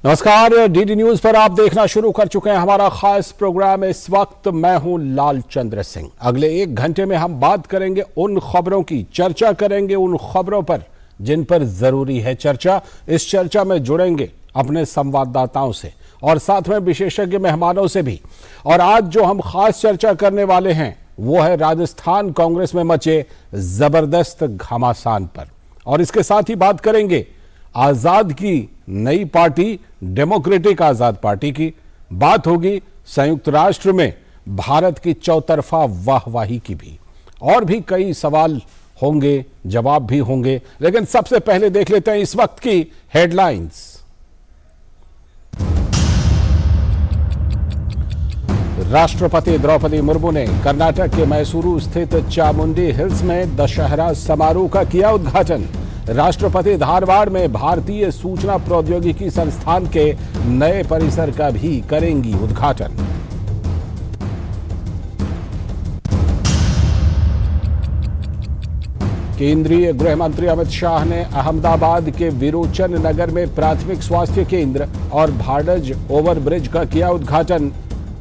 नमस्कार, DD news पर आप देखना शुरू कर चुके हैं हमारा खास प्रोग्राम। इस वक्त मैं हूं लाल चंद्र सिंह। अगले 1 घंटे में हम बात करेंगे उन खबरों की, चर्चा करेंगे उन खबरों पर जिन पर जरूरी है चर्चा। इस चर्चा में जुड़ेंगे अपने संवाददाताओं से और साथ में विशेषज्ञ मेहमानों से भी। और आज जो हम खास चर्चा करने वाले हैं वो है राजस्थान कांग्रेस में मचे जबरदस्त घमासान पर। और इसके साथ ही बात करेंगे आजाद की नई पार्टी, डेमोक्रेटिक आजाद पार्टी की। बात होगी संयुक्त राष्ट्र में भारत की चौतरफा वाहवाही की भी। और भी कई सवाल होंगे, जवाब भी होंगे, लेकिन सबसे पहले देख लेते हैं इस वक्त की हेडलाइंस। राष्ट्रपति द्रौपदी मुर्मू ने कर्नाटक के मैसूरू स्थित चामुंडी हिल्स में दशहरा समारोह का किया उद्घाटन। राष्ट्रपति धारवाड़ में भारतीय सूचना प्रौद्योगिकी संस्थान के नए परिसर का भी करेंगी उद्घाटन। केंद्रीय गृह मंत्री अमित शाह ने अहमदाबाद के विरोचन नगर में प्राथमिक स्वास्थ्य केंद्र और भाडज ओवरब्रिज का किया उद्घाटन।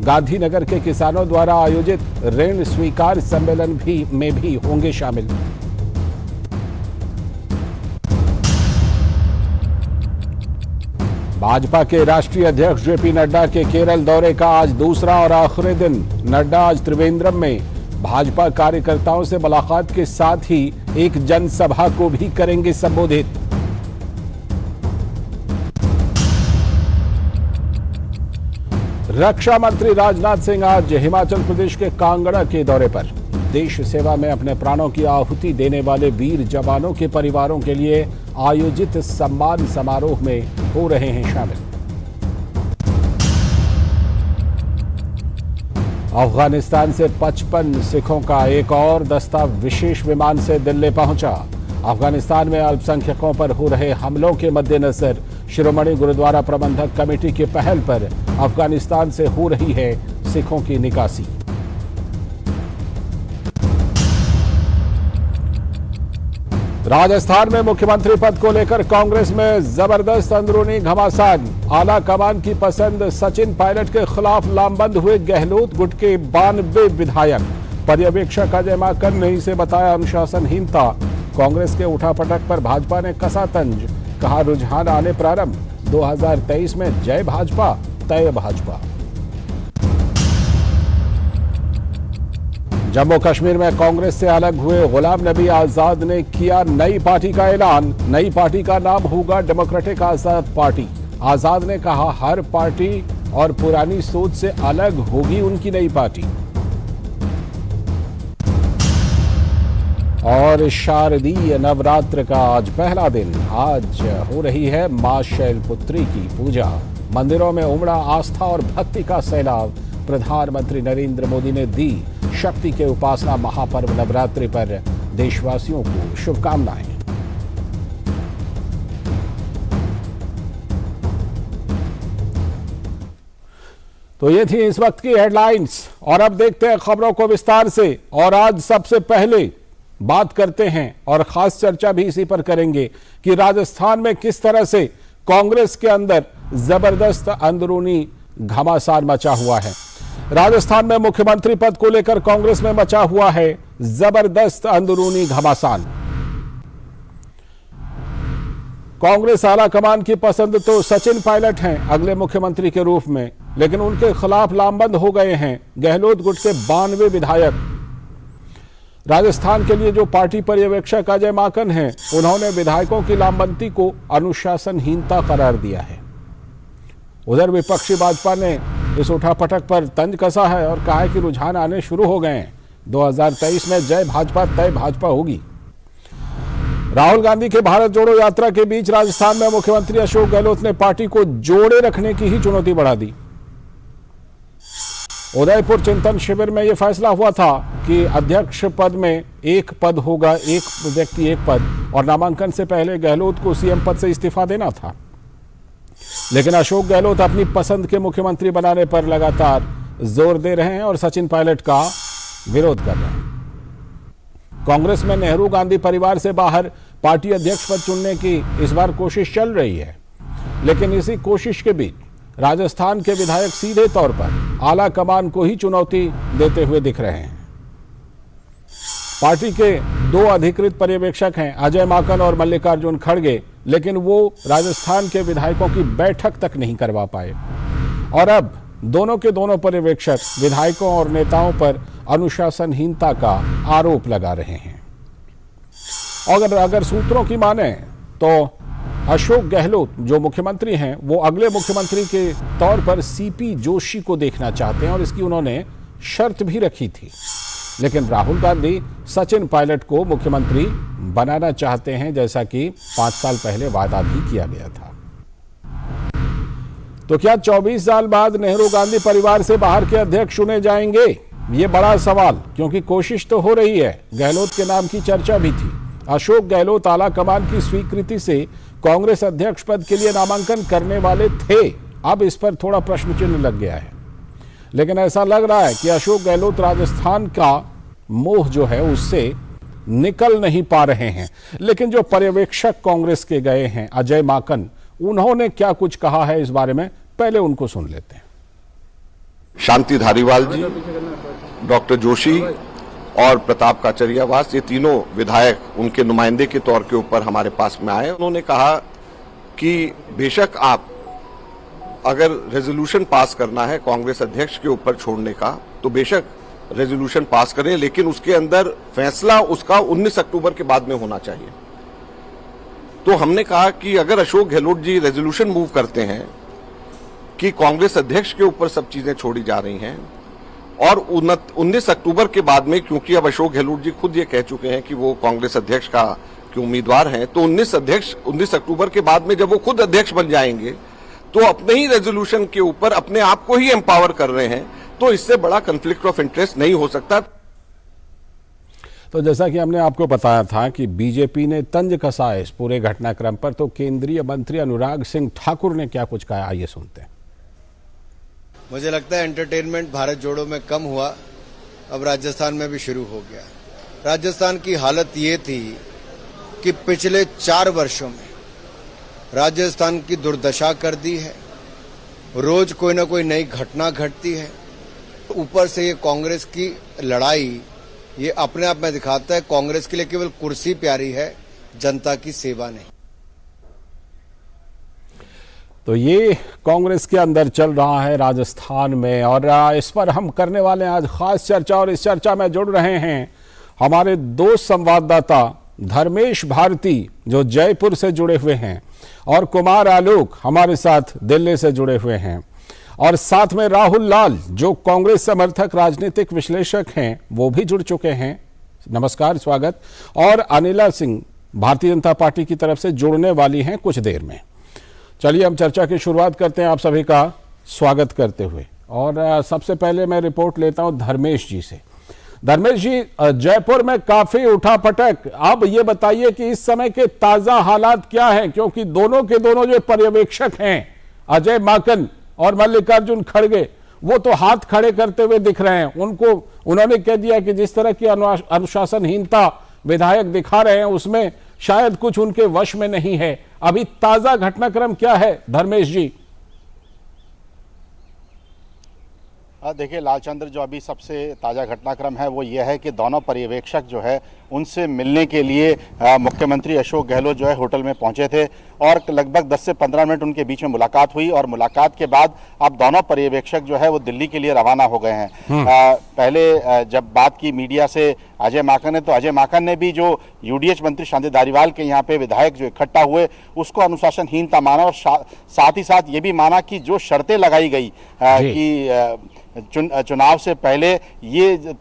गांधीनगर के किसानों द्वारा आयोजित ऋण स्वीकार सम्मेलन में भी होंगे शामिल। भाजपा के राष्ट्रीय अध्यक्ष जेपी नड्डा के केरल दौरे का आज दूसरा और आखिरी दिन। नड्डा आज त्रिवेंद्रम में भाजपा कार्यकर्ताओं से मुलाकात के साथ ही एक जनसभा को भी करेंगे संबोधित। रक्षा मंत्री राजनाथ सिंह आज हिमाचल प्रदेश के कांगड़ा के दौरे पर। देश सेवा में अपने प्राणों की आहुति देने वाले वीर जवानों के परिवारों के लिए आयोजित सम्मान समारोह में हो रहे हैं शामिल। अफगानिस्तान से 55 सिखों का एक और दस्ता विशेष विमान से दिल्ली पहुंचा। अफगानिस्तान में अल्पसंख्यकों पर हो रहे हमलों के मद्देनजर शिरोमणि गुरुद्वारा प्रबंधक कमेटी की पहल पर अफगानिस्तान से हो रही है सिखों की निकासी। राजस्थान में मुख्यमंत्री पद को लेकर कांग्रेस में जबरदस्त अंदरूनी घमासान। आला कमान की पसंद सचिन पायलट के खिलाफ लामबंद हुए गहलोत गुट के 92 विधायक। पर्यवेक्षक अजय माकन ने इसे बताया अनुशासनहीनता। कांग्रेस के उठापटक पर भाजपा ने कसा तंज, कहा रुझान आने प्रारंभ। 2023 में जय भाजपा तय भाजपा। जम्मू कश्मीर में कांग्रेस से अलग हुए गुलाम नबी आजाद ने किया नई पार्टी का ऐलान। नई पार्टी का नाम होगा डेमोक्रेटिक आजाद पार्टी। आजाद ने कहा हर पार्टी और पुरानी सोच से अलग होगी उनकी नई पार्टी। और शारदीय नवरात्र का आज पहला दिन। आज हो रही है मां शैलपुत्री की पूजा। मंदिरों में उमड़ा आस्था और भक्ति का सैलाब। प्रधानमंत्री नरेंद्र मोदी ने दी शक्ति के उपासना महापर्व नवरात्रि पर देशवासियों को शुभकामनाएं। तो ये थी इस वक्त की हेडलाइंस और अब देखते हैं खबरों को विस्तार से। और आज सबसे पहले बात करते हैं और खास चर्चा भी इसी पर करेंगे कि राजस्थान में किस तरह से कांग्रेस के अंदर जबरदस्त अंदरूनी घमासान मचा हुआ है। राजस्थान में मुख्यमंत्री पद को लेकर कांग्रेस में मचा हुआ है जबरदस्त अंदरूनी घमासान। कांग्रेस आला कमान की पसंद तो सचिन पायलट हैं अगले मुख्यमंत्री के रूप में, लेकिन उनके खिलाफ लामबंद हो गए हैं गहलोत गुट के 92 विधायक। राजस्थान के लिए जो पार्टी पर्यवेक्षक अजय माकन हैं, उन्होंने विधायकों की लामबंदी को अनुशासनहीनता करार दिया है। उधर विपक्षी भाजपा ने इस उठापटक पर तंज कसा है और कहा है कि रुझान आने शुरू हो गए हैं। 2023 में जय भाजपा तय भाजपा होगी। राहुल गांधी के भारत जोड़ो यात्रा के बीच राजस्थान में मुख्यमंत्री अशोक गहलोत ने पार्टी को जोड़े रखने की ही चुनौती बढ़ा दी। उदयपुर चिंतन शिविर में यह फैसला हुआ था कि अध्यक्ष पद में एक पद होगा, एक व्यक्ति एक पद, और नामांकन से पहले गहलोत को सीएम पद से इस्तीफा देना था। लेकिन अशोक गहलोत अपनी पसंद के मुख्यमंत्री बनाने पर लगातार जोर दे रहे हैं और सचिन पायलट का विरोध कर रहे हैं। कांग्रेस में नेहरू गांधी परिवार से बाहर पार्टी अध्यक्ष पद चुनने की इस बार कोशिश चल रही है, लेकिन इसी कोशिश के बीच राजस्थान के विधायक सीधे तौर पर आला कमान को ही चुनौती देते हुए दिख रहे हैं। पार्टी के दो अधिकृत पर्यवेक्षक हैं, अजय माकन और मल्लिकार्जुन खड़गे, लेकिन वो राजस्थान के विधायकों की बैठक तक नहीं करवा पाए और अब दोनों के दोनों पर्यवेक्षक विधायकों और नेताओं पर अनुशासनहीनता का आरोप लगा रहे हैं। अगर सूत्रों की माने तो अशोक गहलोत जो मुख्यमंत्री हैं वो अगले मुख्यमंत्री के तौर पर सीपी जोशी को देखना चाहते हैं और इसकी उन्होंने शर्त भी रखी थी। लेकिन राहुल गांधी सचिन पायलट को मुख्यमंत्री बनाना चाहते हैं, जैसा कि 5 साल पहले वादा भी किया गया था। तो क्या 24 साल बाद नेहरू गांधी परिवार से बाहर के अध्यक्ष चुने जाएंगे? ये बड़ा सवाल, क्योंकि कोशिश तो हो रही है। गहलोत के नाम की चर्चा भी थी। अशोक गहलोत आला कमान की स्वीकृति से कांग्रेस अध्यक्ष पद के लिए नामांकन करने वाले थे। अब इस पर थोड़ा प्रश्न चिन्ह लग गया है, लेकिन ऐसा लग रहा है कि अशोक गहलोत राजस्थान का मोह जो है उससे निकल नहीं पा रहे हैं। लेकिन जो पर्यवेक्षक कांग्रेस के गए हैं अजय माकन, उन्होंने क्या कुछ कहा है इस बारे में, पहले उनको सुन लेते हैं। शांति धारीवाल जी, डॉक्टर जोशी और प्रताप काचरियावास, ये तीनों विधायक उनके नुमाइंदे के तौर के ऊपर हमारे पास में आए। उन्होंने कहा कि बेशक आप अगर रेजोल्यूशन पास करना है कांग्रेस अध्यक्ष के ऊपर छोड़ने का तो बेशक रेजोल्यूशन पास करें, लेकिन उसके अंदर फैसला उसका 19 अक्टूबर के बाद में होना चाहिए। तो हमने कहा कि अगर अशोक गहलोत जी रेजोल्यूशन मूव करते हैं कि कांग्रेस अध्यक्ष के ऊपर सब चीजें छोड़ी जा रही हैं और 19 अक्टूबर के बाद में, क्योंकि अब अशोक गहलोत जी खुद ये कह चुके हैं कि वो कांग्रेस अध्यक्ष का के उम्मीदवार हैं, तो 19 अक्टूबर के बाद में जब वो खुद अध्यक्ष बन जाएंगे तो अपने ही रेजोल्यूशन के ऊपर अपने आप को ही एम्पावर कर रहे हैं, तो इससे बड़ा कॉन्फ्लिक्ट ऑफ इंटरेस्ट नहीं हो सकता। तो जैसा कि हमने आपको बताया था कि बीजेपी ने तंज कसा इस पूरे घटनाक्रम पर, तो केंद्रीय मंत्री अनुराग सिंह ठाकुर ने क्या कुछ कहा, आइए सुनते हैं। मुझे लगता है एंटरटेनमेंट भारत जोड़ो में कम हुआ, अब राजस्थान में भी शुरू हो गया। राजस्थान की हालत ये थी कि पिछले 4 वर्षों में राजस्थान की दुर्दशा कर दी है। रोज कोई ना कोई नई घटना घटती है। ऊपर से ये कांग्रेस की लड़ाई, ये अपने आप में दिखाता है कांग्रेस के लिए केवल कुर्सी प्यारी है, जनता की सेवा नहीं। तो ये कांग्रेस के अंदर चल रहा है राजस्थान में, और इस पर हम करने वाले हैं आज खास चर्चा। और इस चर्चा में जुड़ रहे हैं हमारे 2 संवाददाता, धर्मेश भारती जो जयपुर से जुड़े हुए हैं और कुमार आलोक हमारे साथ दिल्ली से जुड़े हुए हैं, और साथ में राहुल लाल जो कांग्रेस समर्थक राजनीतिक विश्लेषक हैं, वो भी जुड़ चुके हैं। नमस्कार, स्वागत। और अनिला सिंह भारतीय जनता पार्टी की तरफ से जुड़ने वाली हैं कुछ देर में। चलिए हम चर्चा की शुरुआत करते हैं, आप सभी का स्वागत करते हुए। और सबसे पहले मैं रिपोर्ट लेता हूं धर्मेश जी से। धर्मेश जी, जयपुर में काफी उठापटक, अब ये बताइए कि इस समय के ताजा हालात क्या हैं, क्योंकि दोनों के दोनों जो पर्यवेक्षक हैं अजय माकन और मल्लिकार्जुन खड़गे, वो तो हाथ खड़े करते हुए दिख रहे हैं। उन्होंने कह दिया कि जिस तरह की अनुशासनहीनता विधायक दिखा रहे हैं उसमें शायद कुछ उनके वश में नहीं है। अभी ताजा घटनाक्रम क्या है धर्मेश जी? देखिए लालचंद्र, जो अभी सबसे ताज़ा घटनाक्रम है वो ये है कि दोनों पर्यवेक्षक जो है उनसे मिलने के लिए मुख्यमंत्री अशोक गहलोत जो है होटल में पहुंचे थे और लगभग 10 से 15 मिनट उनके बीच में मुलाकात हुई और मुलाकात के बाद अब दोनों पर्यवेक्षक जो है वो दिल्ली के लिए रवाना हो गए हैं। पहले जब बात की मीडिया से अजय माकन ने, तो अजय माकन ने भी जो यूडीएच मंत्री शांति धारीवाल के यहाँ पे विधायक जो इकट्ठा हुए उसको अनुशासनहीनता माना और साथ ही साथ ये भी माना कि जो शर्तें लगाई गई कि चुनाव से पहले ये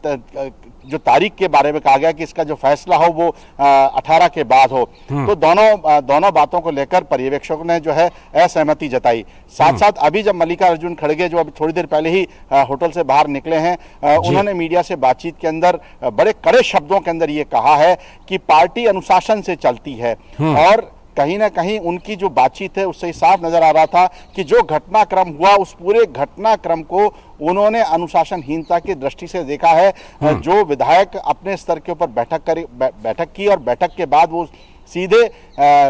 जो तारीख के बारे में कहा गया कि इसका जो फैसला हो वो 18 के बाद हो, तो दोनों बातों को लेकर पर्यवेक्षकों ने जो है असहमति जताई। साथ साथ अभी जब मल्लिकार्जुन खड़गे जो अभी थोड़ी देर पहले ही होटल से बाहर निकले हैं, उन्होंने मीडिया से बातचीत के अंदर बड़े कड़े शब्दों के अंदर ये कहा है कि पार्टी अनुशासन से चलती है और कहीं ना कहीं उनकी जो बातचीत है उससे साफ नजर आ रहा था कि जो घटनाक्रम हुआ उस पूरे घटनाक्रम को उन्होंने अनुशासनहीनता की दृष्टि से देखा है। जो विधायक अपने स्तर के ऊपर बैठक की और बैठक के बाद वो सीधे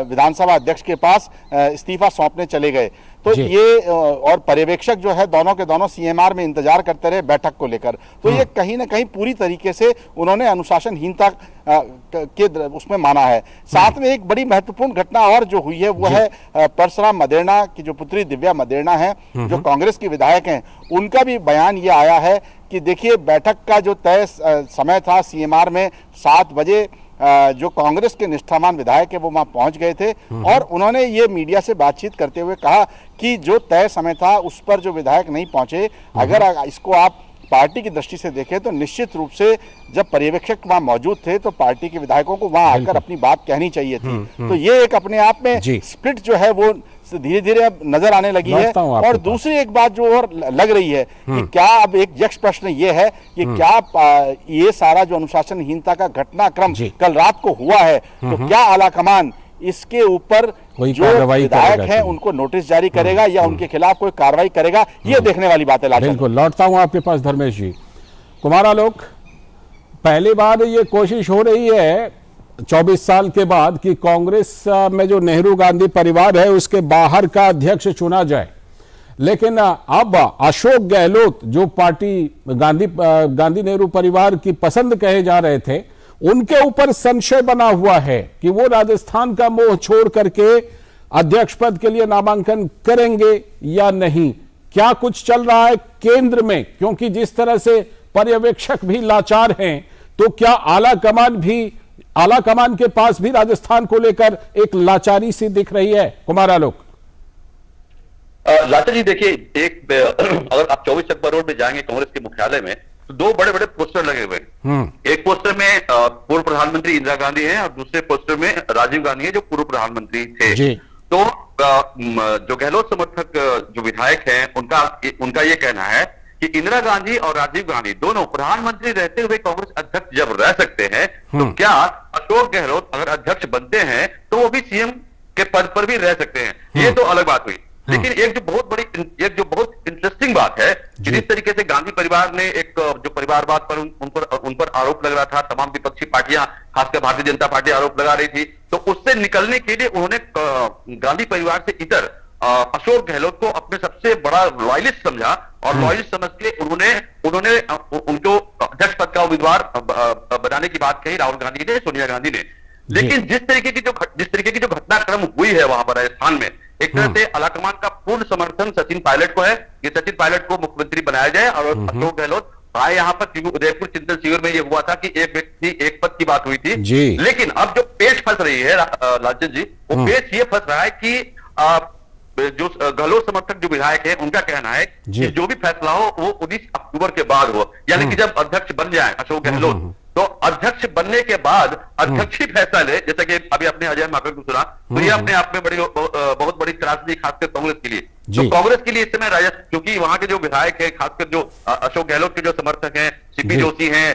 विधानसभा अध्यक्ष के पास इस्तीफा सौंपने चले गए। तो ये और पर्यवेक्षक जो है दोनों के दोनों सीएमआर में इंतजार करते रहे बैठक को लेकर। तो ये कहीं ना कहीं पूरी तरीके से उन्होंने अनुशासनहीनता के उसमें माना है। साथ में एक बड़ी महत्वपूर्ण घटना और जो हुई है वो है परशुराम मदेरणा की जो पुत्री दिव्या मदेरणा है, जो कांग्रेस की विधायक हैं, उनका भी बयान ये आया है कि देखिए बैठक का जो तय समय था सीएमआर में 7 बजे, जो कांग्रेस के निष्ठावान विधायक है वो वहां पहुंच गए थे और उन्होंने ये मीडिया से बातचीत करते हुए कहा कि जो तय समय था उस पर जो विधायक नहीं पहुंचे, अगर इसको आप पार्टी की दृष्टि से देखें तो निश्चित रूप से जब पर्यवेक्षक वहां मौजूद थे तो पार्टी के विधायकों को वहां आकर अपनी बात कहनी चाहिए थी। तो ये एक अपने आप में स्प्लिट जो है वो धीरे धीरे अब नजर आने लगी है। और दूसरी एक बात जो और लग रही है कि क्या अब एक यक्ष प्रश्न ये है कि क्या ये सारा जो अनुशासनहीनता का घटनाक्रम कल रात को हुआ है तो क्या आलाकमान इसके ऊपर जो विधायक हैं उनको नोटिस जारी करेगा या उनके खिलाफ कोई कार्रवाई करेगा, ये देखने वाली बात है। बिल्कुल, लौटता हूं आपके पास धर्मेश जी। कुमार आलोक, पहली बार ये कोशिश हो रही है 24 साल के बाद कि कांग्रेस में जो नेहरू गांधी परिवार है उसके बाहर का अध्यक्ष चुना जाए, लेकिन अब अशोक गहलोत जो पार्टी गांधी नेहरू परिवार की पसंद कहे जा रहे थे, उनके ऊपर संशय बना हुआ है कि वो राजस्थान का मोह छोड़ करके अध्यक्ष पद के लिए नामांकन करेंगे या नहीं। क्या कुछ चल रहा है केंद्र में, क्योंकि जिस तरह से पर्यवेक्षक भी लाचार हैं, तो क्या आला कमान के पास भी राजस्थान को लेकर एक लाचारी सी दिख रही है? कुमार आलोक। लाचा जी देखिए, अगर आप 24 चंपा रोड में जाएंगे कांग्रेस के मुख्यालय में तो 2 बड़े-बड़े पोस्टर लगे हुए हैं। एक पोस्टर में पूर्व प्रधानमंत्री इंदिरा गांधी हैं और दूसरे पोस्टर में राजीव गांधी हैं जो पूर्व प्रधानमंत्री थे। तो जो गहलोत समर्थक जो विधायक हैं उनका ये कहना है कि इंदिरा गांधी और राजीव गांधी दोनों प्रधानमंत्री रहते हुए कांग्रेस अध्यक्ष जब रह सकते हैं तो क्या अशोक गहलोत अगर अध्यक्ष बनते हैं तो वो भी सीएम के पद पर भी रह सकते हैं। ये तो अलग बात हुई, लेकिन एक जो बहुत इंटरेस्टिंग बात है कि जिस तरीके से गांधी परिवार ने एक जो परिवारवाद पर उन पर आरोप लग रहा था, तमाम विपक्षी पार्टियां खासकर भारतीय जनता पार्टी आरोप लगा रही थी, तो उससे निकलने के लिए उन्होंने गांधी परिवार से इतर अशोक गहलोत को अपने सबसे बड़ा लॉयलिस्ट समझा और लॉयलिस्ट समझ के उन्होंने उनको अध्यक्ष पद का उम्मीदवार बनाने की बात कही राहुल गांधी ने, सोनिया गांधी ने। लेकिन जिस तरीके की जो घटनाक्रम हुई है वहां पर राजस्थान में, एक तरह से आलाकमान का पूर्ण समर्थन सचिन पायलट को है कि सचिन पायलट को मुख्यमंत्री बनाया जाए और अशोक गहलोत आए यहाँ पर। उदयपुर चिंतन शिविर में ये हुआ था कि एक व्यक्ति एक पद की बात हुई थी, लेकिन अब जो पेच फंस रही है लालचंद जी, वो पेच ये फंस रहा है कि जो गहलोत समर्थक जो विधायक है उनका कहना है कि जो भी फैसला हो वो 19 अक्टूबर के बाद हो, यानी कि जब अध्यक्ष बन जाए अशोक गहलोत तो अध्यक्ष बनने के बाद अध्यक्ष ही फैसला ले। जैसा कि अभी आपने अजय माकड़ को सुना, तो ये अपने आप में बहुत बड़ी त्रासदी खासकर कांग्रेस के लिए। तो कांग्रेस के लिए इस समय राजस्थान, क्योंकि वहां के जो विधायक है खासकर जो अशोक गहलोत के जो समर्थक हैं, सीपी जोशी हैं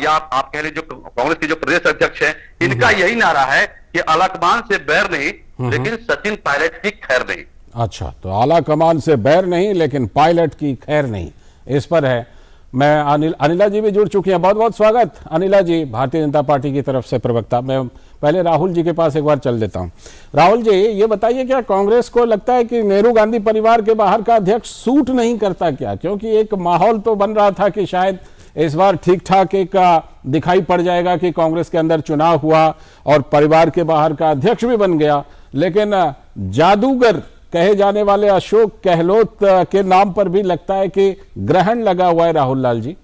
या आप कह लीजिए जो कांग्रेस के जो प्रदेश अध्यक्ष हैं, इनका यही नारा है कि आलाकमान से बैर नहीं लेकिन सचिन पायलट की खैर नहीं। अच्छा, तो आला कमान से बैर नहीं लेकिन पायलट की खैर नहीं, इस पर है। मैं अनिला जी भी जुड़ चुकी हैं, बहुत बहुत स्वागत अनिला जी, भारतीय जनता पार्टी की तरफ से प्रवक्ता। मैं पहले राहुल जी के पास एक बार चल देता हूं। राहुल जी, ये बताइए, क्या कांग्रेस को लगता है कि नेहरू गांधी परिवार के बाहर का अध्यक्ष सूट नहीं करता क्या? क्योंकि एक माहौल तो बन रहा था कि शायद इस बार ठीक ठाक एक दिखाई पड़ जाएगा कि कांग्रेस के अंदर चुनाव हुआ और परिवार के बाहर का अध्यक्ष भी बन गया, लेकिन जादूगर कहे जाने वाले अशोक गहलोत के नाम पर भी लगता है कि ग्रहण लगा हुआ है। राहुल लाल जी,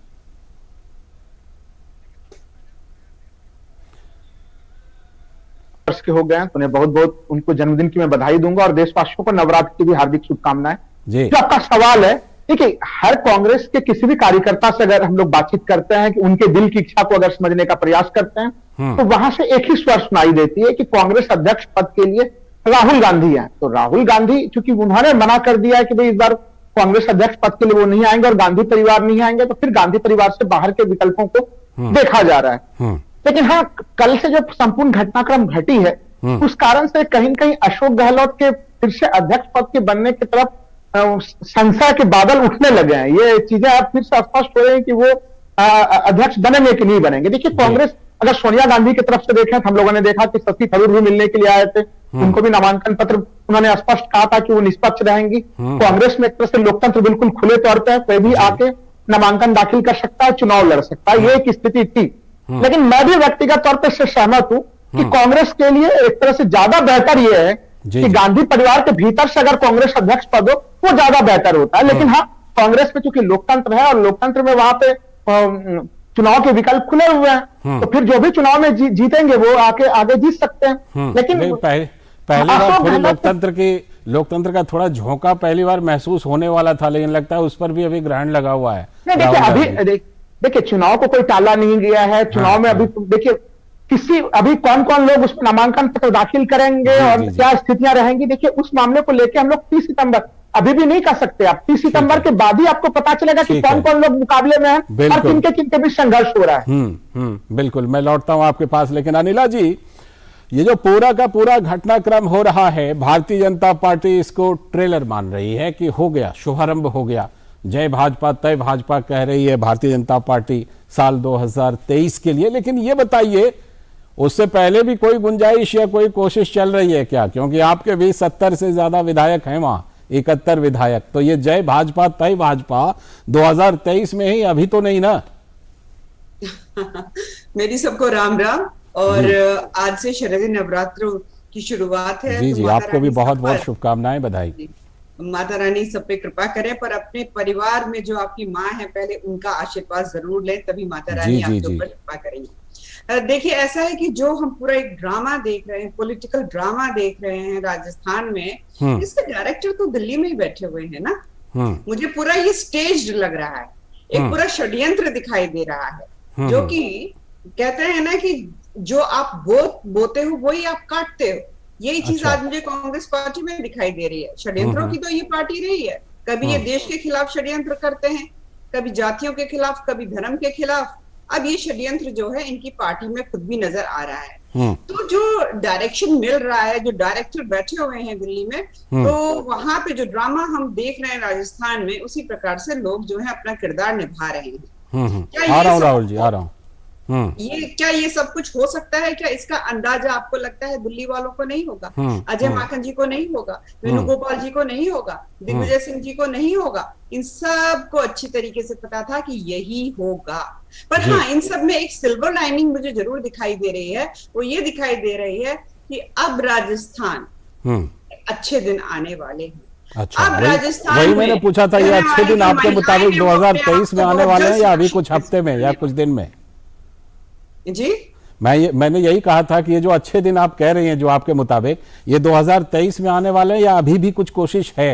वर्ष के हो गए हैं, तो उन्हें बहुत बहुत उनको जन्मदिन की मैं बधाई दूंगा और देशवासियों को नवरात्र की भी हार्दिक शुभकामनाएं। जो आपका सवाल है, देखिए, हर कांग्रेस के किसी भी कार्यकर्ता से अगर हम लोग बातचीत करते हैं कि उनके दिल की इच्छा को अगर समझने का प्रयास करते हैं तो वहां से एक ही स्वर सुनाई देती है कि कांग्रेस अध्यक्ष पद के लिए राहुल गांधी हैं। तो राहुल गांधी, चूंकि उन्होंने मना कर दिया है कि भाई इस बार कांग्रेस अध्यक्ष पद के लिए वो नहीं आएंगे और गांधी परिवार नहीं आएंगे, तो फिर गांधी परिवार से बाहर के विकल्पों को देखा जा रहा है। लेकिन हाँ, कल से जो संपूर्ण घटनाक्रम घटी है उस कारण से कहीं न कहीं अशोक गहलोत के फिर से अध्यक्ष पद के बनने की तरफ संशय के बादल उठने लगे हैं। ये चीजें अब फिर से स्पष्ट हो रही है कि वो अध्यक्ष बनेंगे कि नहीं बनेंगे। देखिए, कांग्रेस अगर सोनिया गांधी की तरफ से देखें तो हम लोगों ने देखा कि शशि थरूर भी मिलने के लिए आए थे, उनको भी नामांकन पत्र उन्होंने स्पष्ट कहा था कि वो निष्पक्ष रहेंगी। कांग्रेस में एक तरह से लोकतंत्र बिल्कुल खुले तौर पर कोई भी आके नामांकन दाखिल कर सकता है, चुनाव लड़ सकता है, ये एक स्थिति थी। लेकिन मैं भी व्यक्तिगत तौर पर इससे सहमत हूं कि कांग्रेस के लिए एक तरह से ज्यादा बेहतर यह है कि गांधी परिवार के भीतर से अगर कांग्रेस अध्यक्ष पद हो वो ज्यादा बेहतर होता है। लेकिन हाँ, कांग्रेस में चूंकि लोकतंत्र है और लोकतंत्र में वहां पे चुनाव के विकल्प खुले हुए हैं, तो फिर जो भी चुनाव में जीतेंगे वो आगे जीत सकते हैं। लेकिन पहली बार थोड़ी लोकतंत्र का थोड़ा झोंका पहली बार महसूस होने वाला था, लेकिन लगता है उस पर भी अभी ग्रहण लगा हुआ है। देखिए चुनाव को कोई टाला नहीं गया है। चुनाव में अभी देखिए अभी कौन कौन लोग उसमें नामांकन पत्र दाखिल करेंगे और क्या स्थितियां रहेंगी, देखिए उस मामले को लेकर हम लोग 30 सितंबर अभी भी नहीं कर सकते। आप 30 सितंबर के बाद ही आपको पता चलेगा कि कौन कौन लोग मुकाबले में हैं और किनके बीच संघर्ष हो रहा है। बिल्कुल, मैं लौटता हूं आपके पास। लेकिन अनिला जी, ये जो पूरा का पूरा घटनाक्रम हो रहा है, भारतीय जनता पार्टी इसको ट्रेलर मान रही है कि हो गया, शुभारंभ हो गया, जय भाजपा तय भाजपा कह रही है भारतीय जनता पार्टी साल 2023 के लिए। लेकिन ये बताइए, उससे पहले भी कोई गुंजाइश या कोई कोशिश चल रही है क्या? क्योंकि आपके भी 70 से ज्यादा विधायक हैं वहां, 71 विधायक, तो ये जय भाजपा तय भाजपा 2023 में ही अभी तो नहीं ना? मेरी सबको राम राम। और आज से शरद नवरात्र की शुरुआत है। जी, आपको भी बहुत बहुत शुभकामनाएं, बधाई। माता रानी सब पे कृपा करे, पर अपने परिवार में जो आपकी माँ है पहले उनका आशीर्वाद जरूर लें, तभी माता रानी आपके ऊपर कृपा करेंगी। देखिए ऐसा है कि जो हम पूरा एक ड्रामा देख रहे हैं, पॉलिटिकल ड्रामा देख रहे हैं राजस्थान में, इसके डायरेक्टर तो दिल्ली में ही बैठे हुए हैं ना। मुझे पूरा ये स्टेज्ड लग रहा है, एक पूरा षड्यंत्र दिखाई दे रहा है, जो कि कहते हैं ना कि जो आप बोते हो वही आप काटते हो। यही चीज आज मुझे कांग्रेस पार्टी में दिखाई दे रही है। षड्यंत्रों की तो ये पार्टी रही है, कभी ये देश के खिलाफ षड्यंत्र करते हैं, कभी जातियों के खिलाफ, कभी धर्म के खिलाफ। अब ये षड्यंत्र जो है इनकी पार्टी में खुद भी नजर आ रहा है। तो जो डायरेक्शन मिल रहा है, जो डायरेक्टर बैठे हुए हैं दिल्ली में, तो वहां पे जो ड्रामा हम देख रहे हैं राजस्थान में, उसी प्रकार से लोग जो है अपना किरदार निभा रहे हैं। आ रहा हूँ राहुल जी, आ रहा हूँ। ये सब कुछ हो सकता है क्या? इसका अंदाजा आपको लगता है दिल्ली वालों को नहीं होगा, अजय माकन जी को नहीं होगा, वेणुगोपाल जी को नहीं होगा, दिग्विजय सिंह जी को नहीं होगा? इन सब को अच्छी तरीके से पता था कि यही होगा। पर हाँ, इन सब में एक सिल्वर लाइनिंग मुझे जरूर दिखाई दे रही है। वो ये दिखाई दे रही है कि अब राजस्थान अच्छे दिन आने वाले हैं। अच्छा, वही मैंने पूछा था, ये अच्छे दिन आपके मुताबिक 2023 में आने वाले हैं या अभी कुछ हफ्ते में या कुछ दिन में? जी, मैंने यही कहा था कि ये जो अच्छे दिन आप कह रही हैं जो आपके मुताबिक, ये 2023 में आने वाले हैं या अभी भी कुछ कोशिश है?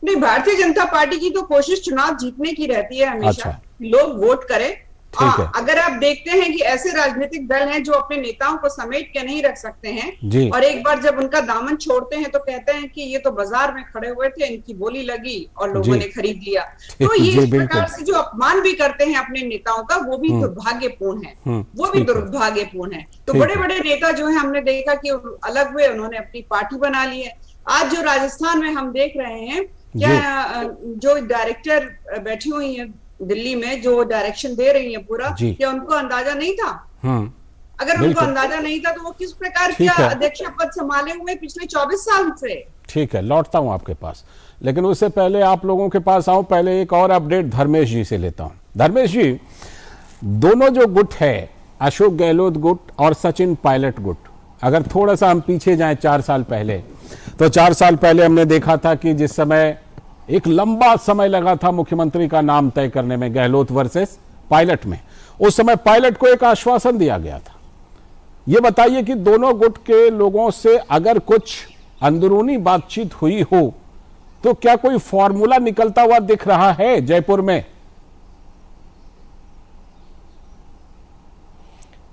नहीं, भारतीय जनता पार्टी की तो कोशिश चुनाव जीतने की रहती है हमेशा। अच्छा। लोग वोट करें। अगर आप देखते हैं कि ऐसे राजनीतिक दल हैं जो अपने नेताओं को समेट के नहीं रख सकते हैं, और एक बार जब उनका दामन छोड़ते हैं तो कहते हैं कि ये तो बाजार में खड़े हुए थे, इनकी बोली लगी और लोगों ने खरीद लिया। तो ये इस प्रकार से जो अपमान भी करते हैं अपने नेताओं का, वो भी दुर्भाग्यपूर्ण है, वो भी दुर्भाग्यपूर्ण है। तो बड़े बड़े नेता जो है, हमने देखा कि अलग हुए, उन्होंने अपनी पार्टी बना ली है। आज जो राजस्थान में हम देख रहे हैं, क्या जो डायरेक्टर बैठी हुई है दिल्ली में, जो डायरेक्शन दे रही है पूरा, क्या उनको अंदाजा नहीं था? अगर उनको अंदाजा नहीं था तो वो किस प्रकार का अध्यक्ष पद संभाले हुए पिछले 24 साल से? ठीक है, लौटता हूं आपके पास, लेकिन उससे पहले आप लोगों के पास आऊं, पहले एक और अपडेट धर्मेश जी से लेता हूं। धर्मेश जी, दोनों जो गुट है, अशोक गहलोत गुट और सचिन पायलट गुट, अगर थोड़ा सा हम पीछे जाएं 4 साल पहले, तो 4 साल पहले हमने देखा था कि जिस समय एक लंबा समय लगा था मुख्यमंत्री का नाम तय करने में, गहलोत वर्सेस पायलट में, उस समय पायलट को एक आश्वासन दिया गया था। यह बताइए कि दोनों गुट के लोगों से अगर कुछ अंदरूनी बातचीत हुई हो तो क्या कोई फॉर्मूला निकलता हुआ दिख रहा है जयपुर में?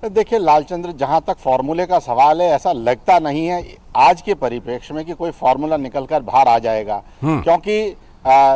देखिए लालचंद्र, जहां तक फॉर्मूले का सवाल है, ऐसा लगता नहीं है आज के परिप्रेक्ष्य में कि कोई फॉर्मूला निकलकर बाहर आ जाएगा। क्योंकि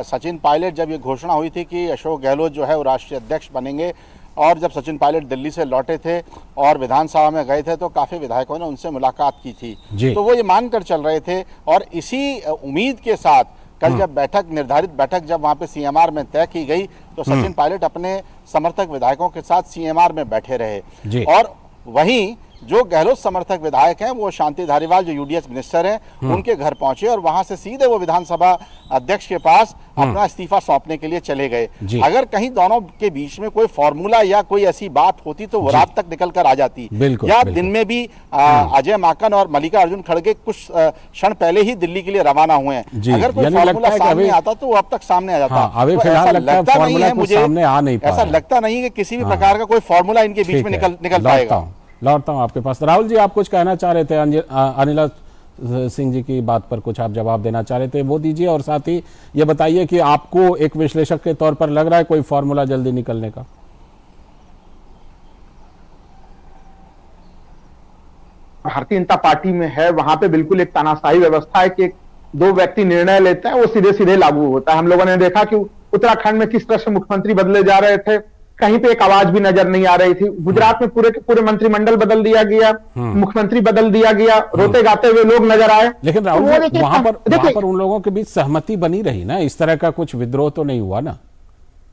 सचिन पायलट, जब ये घोषणा हुई थी कि अशोक गहलोत जो है वो राष्ट्रीय अध्यक्ष बनेंगे, और जब सचिन पायलट दिल्ली से लौटे थे और विधानसभा में गए थे तो काफ़ी विधायकों ने उनसे मुलाकात की थी, तो वो ये मानकर चल रहे थे। और इसी उम्मीद के साथ कल जब निर्धारित बैठक जब वहाँ पे CMR में तय की गई, तो सचिन पायलट अपने समर्थक विधायकों के साथ सीएमआर में बैठे रहे। जी। और वहीं जो गहलोत समर्थक विधायक हैं वो शांति धारीवाल जो यूडीएच मिनिस्टर हैं उनके घर पहुंचे और वहां से सीधे वो विधानसभा अध्यक्ष के पास अपना इस्तीफा सौंपने के लिए चले गए। अगर कहीं दोनों के बीच में कोई फॉर्मूला या कोई ऐसी बात होती तो वो रात तक निकल कर आ जाती। या दिन में भी अजय माकन और मल्लिकार्जुन खड़गे कुछ क्षण पहले ही दिल्ली के लिए रवाना हुए हैं। अगर कोई फॉर्मूला सामने आता तो वो अब तक सामने आ जाता। ऐसा लगता नहीं है कि किसी भी प्रकार का कोई फॉर्मूला इनके बीच में निकल पाएगा। लौटता हूं आपके पास। राहुल जी, आप कुछ कहना चाह रहे थे अनिला सिंह जी की बात पर, कुछ आप जवाब देना चाह रहे थे, वो दीजिए। और साथ ही ये बताइए कि आपको एक विश्लेषक के तौर पर लग रहा है कोई फॉर्मूला जल्दी निकलने का? भारतीय जनता पार्टी में है, वहां पे बिल्कुल एक तानाशाही व्यवस्था है कि दो व्यक्ति निर्णय लेते हैं, वो सीधे सीधे लागू होता है। हम लोगों ने देखा कि उत्तराखंड में किस तरह से मुख्यमंत्री बदले जा रहे थे, कहीं पे एक आवाज भी नजर नहीं आ रही थी। गुजरात में पूरे के पूरे मंत्रिमंडल बदल दिया गया, मुख्यमंत्री बदल दिया गया, रोते गाते हुए लोग नजर आए। लेकिन राहुल जी, वहां पर उन लोगों के बीच सहमति बनी रही ना, इस तरह का कुछ विद्रोह तो नहीं हुआ ना?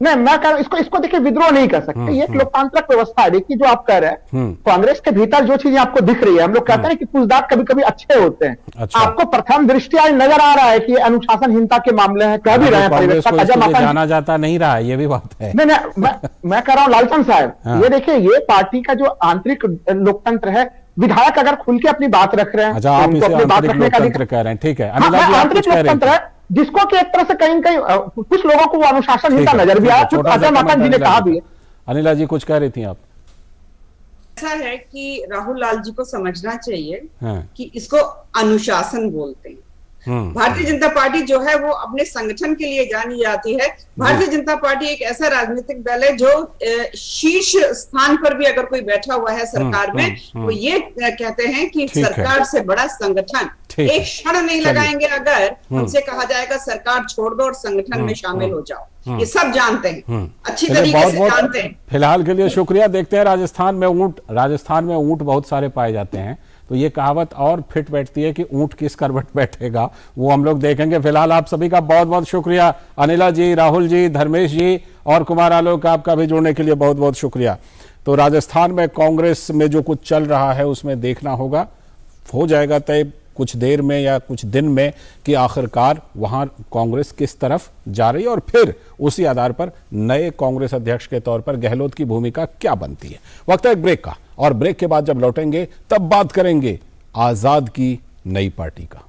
नहीं, मैं कह रहा हूं इसको देखिए विद्रोह नहीं कर सकते। ये एक लोकतांत्रिक व्यवस्था है। देखिए जो आप कह रहे हैं, कांग्रेस के भीतर जो चीजें आपको दिख रही है, हम लोग कहते हैं कि कुछ दांत कभी कभी अच्छे होते हैं। अच्छा। आपको प्रथम दृष्टया नजर आ रहा है कि अनुशासनहीनता के मामले हैं, कह भी रहे हैं, जाना जाता नहीं रहा है, ये भी बात है। नहीं, मैं कह रहा हूं लालचंद साहब, ये देखिए ये पार्टी का जो आंतरिक लोकतंत्र है, विधायक अगर खुल के अपनी बात रख रहे हैं, अच्छा, आप इसे आंतरिक लोकतंत्र कह रहे हैं, ठीक है। आंतरिक लोकतंत्र है जिसको कि एक तरह से कहीं कुछ लोगों को वो अनुशासनहीनता नजर भी आया, अजय माकन जी ने कहा भी है। अनिला जी, कुछ कह रही थी आप? ऐसा है कि राहुल लाल जी को समझना चाहिए कि इसको अनुशासन बोलते हैं। भारतीय जनता पार्टी जो है वो अपने संगठन के लिए जानी जाती है। भारतीय जनता पार्टी एक ऐसा राजनीतिक दल है जो शीर्ष स्थान पर भी अगर कोई बैठा हुआ है सरकार में, वो ये कहते हैं कि सरकार से बड़ा संगठन। एक क्षण नहीं लगाएंगे अगर हमसे कहा जाएगा सरकार छोड़ दो और संगठन में शामिल हो जाओ। ये सब जानते हैं, अच्छी तरीके से जानते हैं। फिलहाल के लिए शुक्रिया। देखते हैं राजस्थान में ऊंट बहुत सारे पाए जाते हैं, तो ये कहावत और फिट बैठती है कि ऊंट किस करवट बैठेगा, वो हम लोग देखेंगे। फिलहाल आप सभी का बहुत बहुत शुक्रिया। अनिला जी, राहुल जी, धर्मेश जी और कुमार आलोक, आपका भी जुड़ने के लिए बहुत बहुत शुक्रिया। तो राजस्थान में कांग्रेस में जो कुछ चल रहा है उसमें देखना होगा, हो जाएगा तय कुछ देर में या कुछ दिन में कि आखिरकार वहां कांग्रेस किस तरफ जा रही है और फिर उसी आधार पर नए कांग्रेस अध्यक्ष के तौर पर गहलोत की भूमिका क्या बनती है। वक्त है एक ब्रेक का, और ब्रेक के बाद जब लौटेंगे तब बात करेंगे आजाद की नई पार्टी का।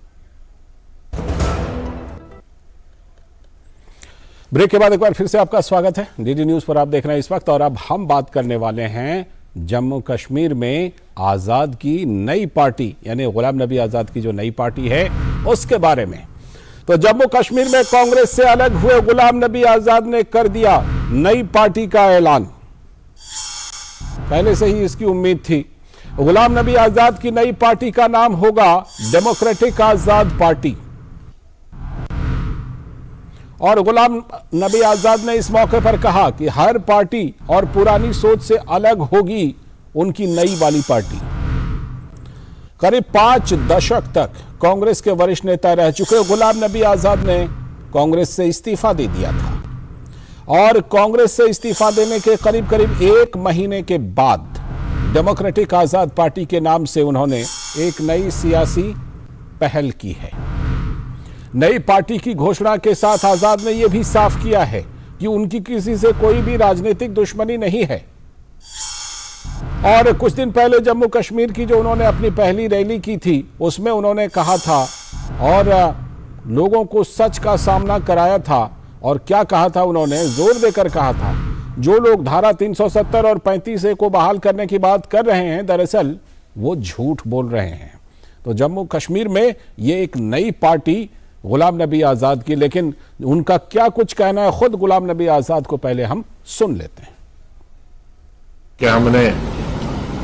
ब्रेक के बाद एक बार फिर से आपका स्वागत है। डीडी न्यूज पर आप देख रहे हैं इस वक्त, और अब हम बात करने वाले हैं जम्मू कश्मीर में आजाद की नई पार्टी, यानी गुलाम नबी आजाद की जो नई पार्टी है उसके बारे में। तो जम्मू कश्मीर में कांग्रेस से अलग हुए गुलाम नबी आजाद ने कर दिया नई पार्टी का ऐलान। पहले से ही इसकी उम्मीद थी। गुलाम नबी आजाद की नई पार्टी का नाम होगा डेमोक्रेटिक आजाद पार्टी, और गुलाम नबी आजाद ने इस मौके पर कहा कि हर पार्टी और पुरानी सोच से अलग होगी उनकी नई वाली पार्टी। करीब 5 दशक तक कांग्रेस के वरिष्ठ नेता रह चुके गुलाम नबी आजाद ने कांग्रेस से इस्तीफा दे दिया था, और कांग्रेस से इस्तीफा देने के करीब करीब 1 महीने के बाद डेमोक्रेटिक आजाद पार्टी के नाम से उन्होंने एक नई सियासी पहल की है। नई पार्टी की घोषणा के साथ आजाद ने यह भी साफ किया है कि उनकी किसी से कोई भी राजनीतिक दुश्मनी नहीं है। और कुछ दिन पहले जम्मू कश्मीर की जो उन्होंने अपनी पहली रैली की थी उसमें उन्होंने कहा था और लोगों को सच का सामना कराया था, और क्या कहा था उन्होंने, जोर देकर कहा था जो लोग धारा 370 और 35A को बहाल करने की बात कर रहे हैं दरअसल वो झूठ बोल रहे हैं। तो जम्मू कश्मीर में ये एक नई पार्टी गुलाम नबी आजाद की, लेकिन उनका क्या कुछ कहना है खुद गुलाम नबी आजाद को पहले हम सुन लेते हैं। कि हमने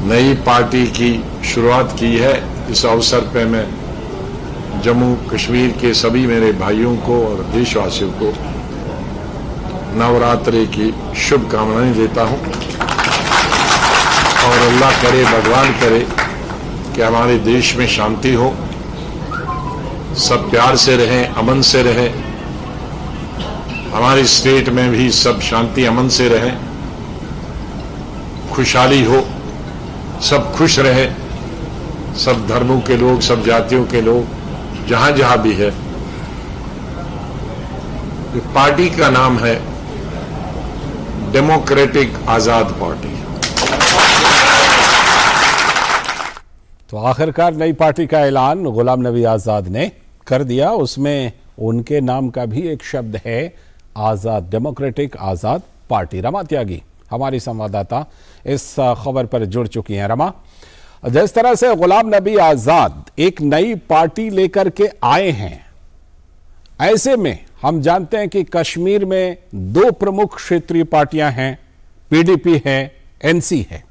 नई पार्टी की शुरुआत की है, इस अवसर पे मैं जम्मू कश्मीर के सभी मेरे भाइयों को और देशवासियों को नवरात्रि की शुभकामनाएं देता हूं, और अल्लाह करे, भगवान करे कि हमारे देश में शांति हो, सब प्यार से रहें, अमन से रहें, हमारी स्टेट में भी सब शांति अमन से रहें, खुशहाली हो, सब खुश रहे, सब धर्मों के लोग, सब जातियों के लोग, जहां जहां भी है। पार्टी का नाम है डेमोक्रेटिक आजाद पार्टी। तो आखिरकार नई पार्टी का ऐलान गुलाम नबी आजाद ने कर दिया। उसमें उनके नाम का भी एक शब्द है आजाद, डेमोक्रेटिक आजाद पार्टी। रमा त्यागी हमारी संवाददाता इस खबर पर जुड़ चुकी हैं। रमा, जिस तरह से गुलाम नबी आजाद एक नई पार्टी लेकर के आए हैं, ऐसे में हम जानते हैं कि कश्मीर में दो प्रमुख क्षेत्रीय पार्टियां हैं, पीडीपी है, एनसी है।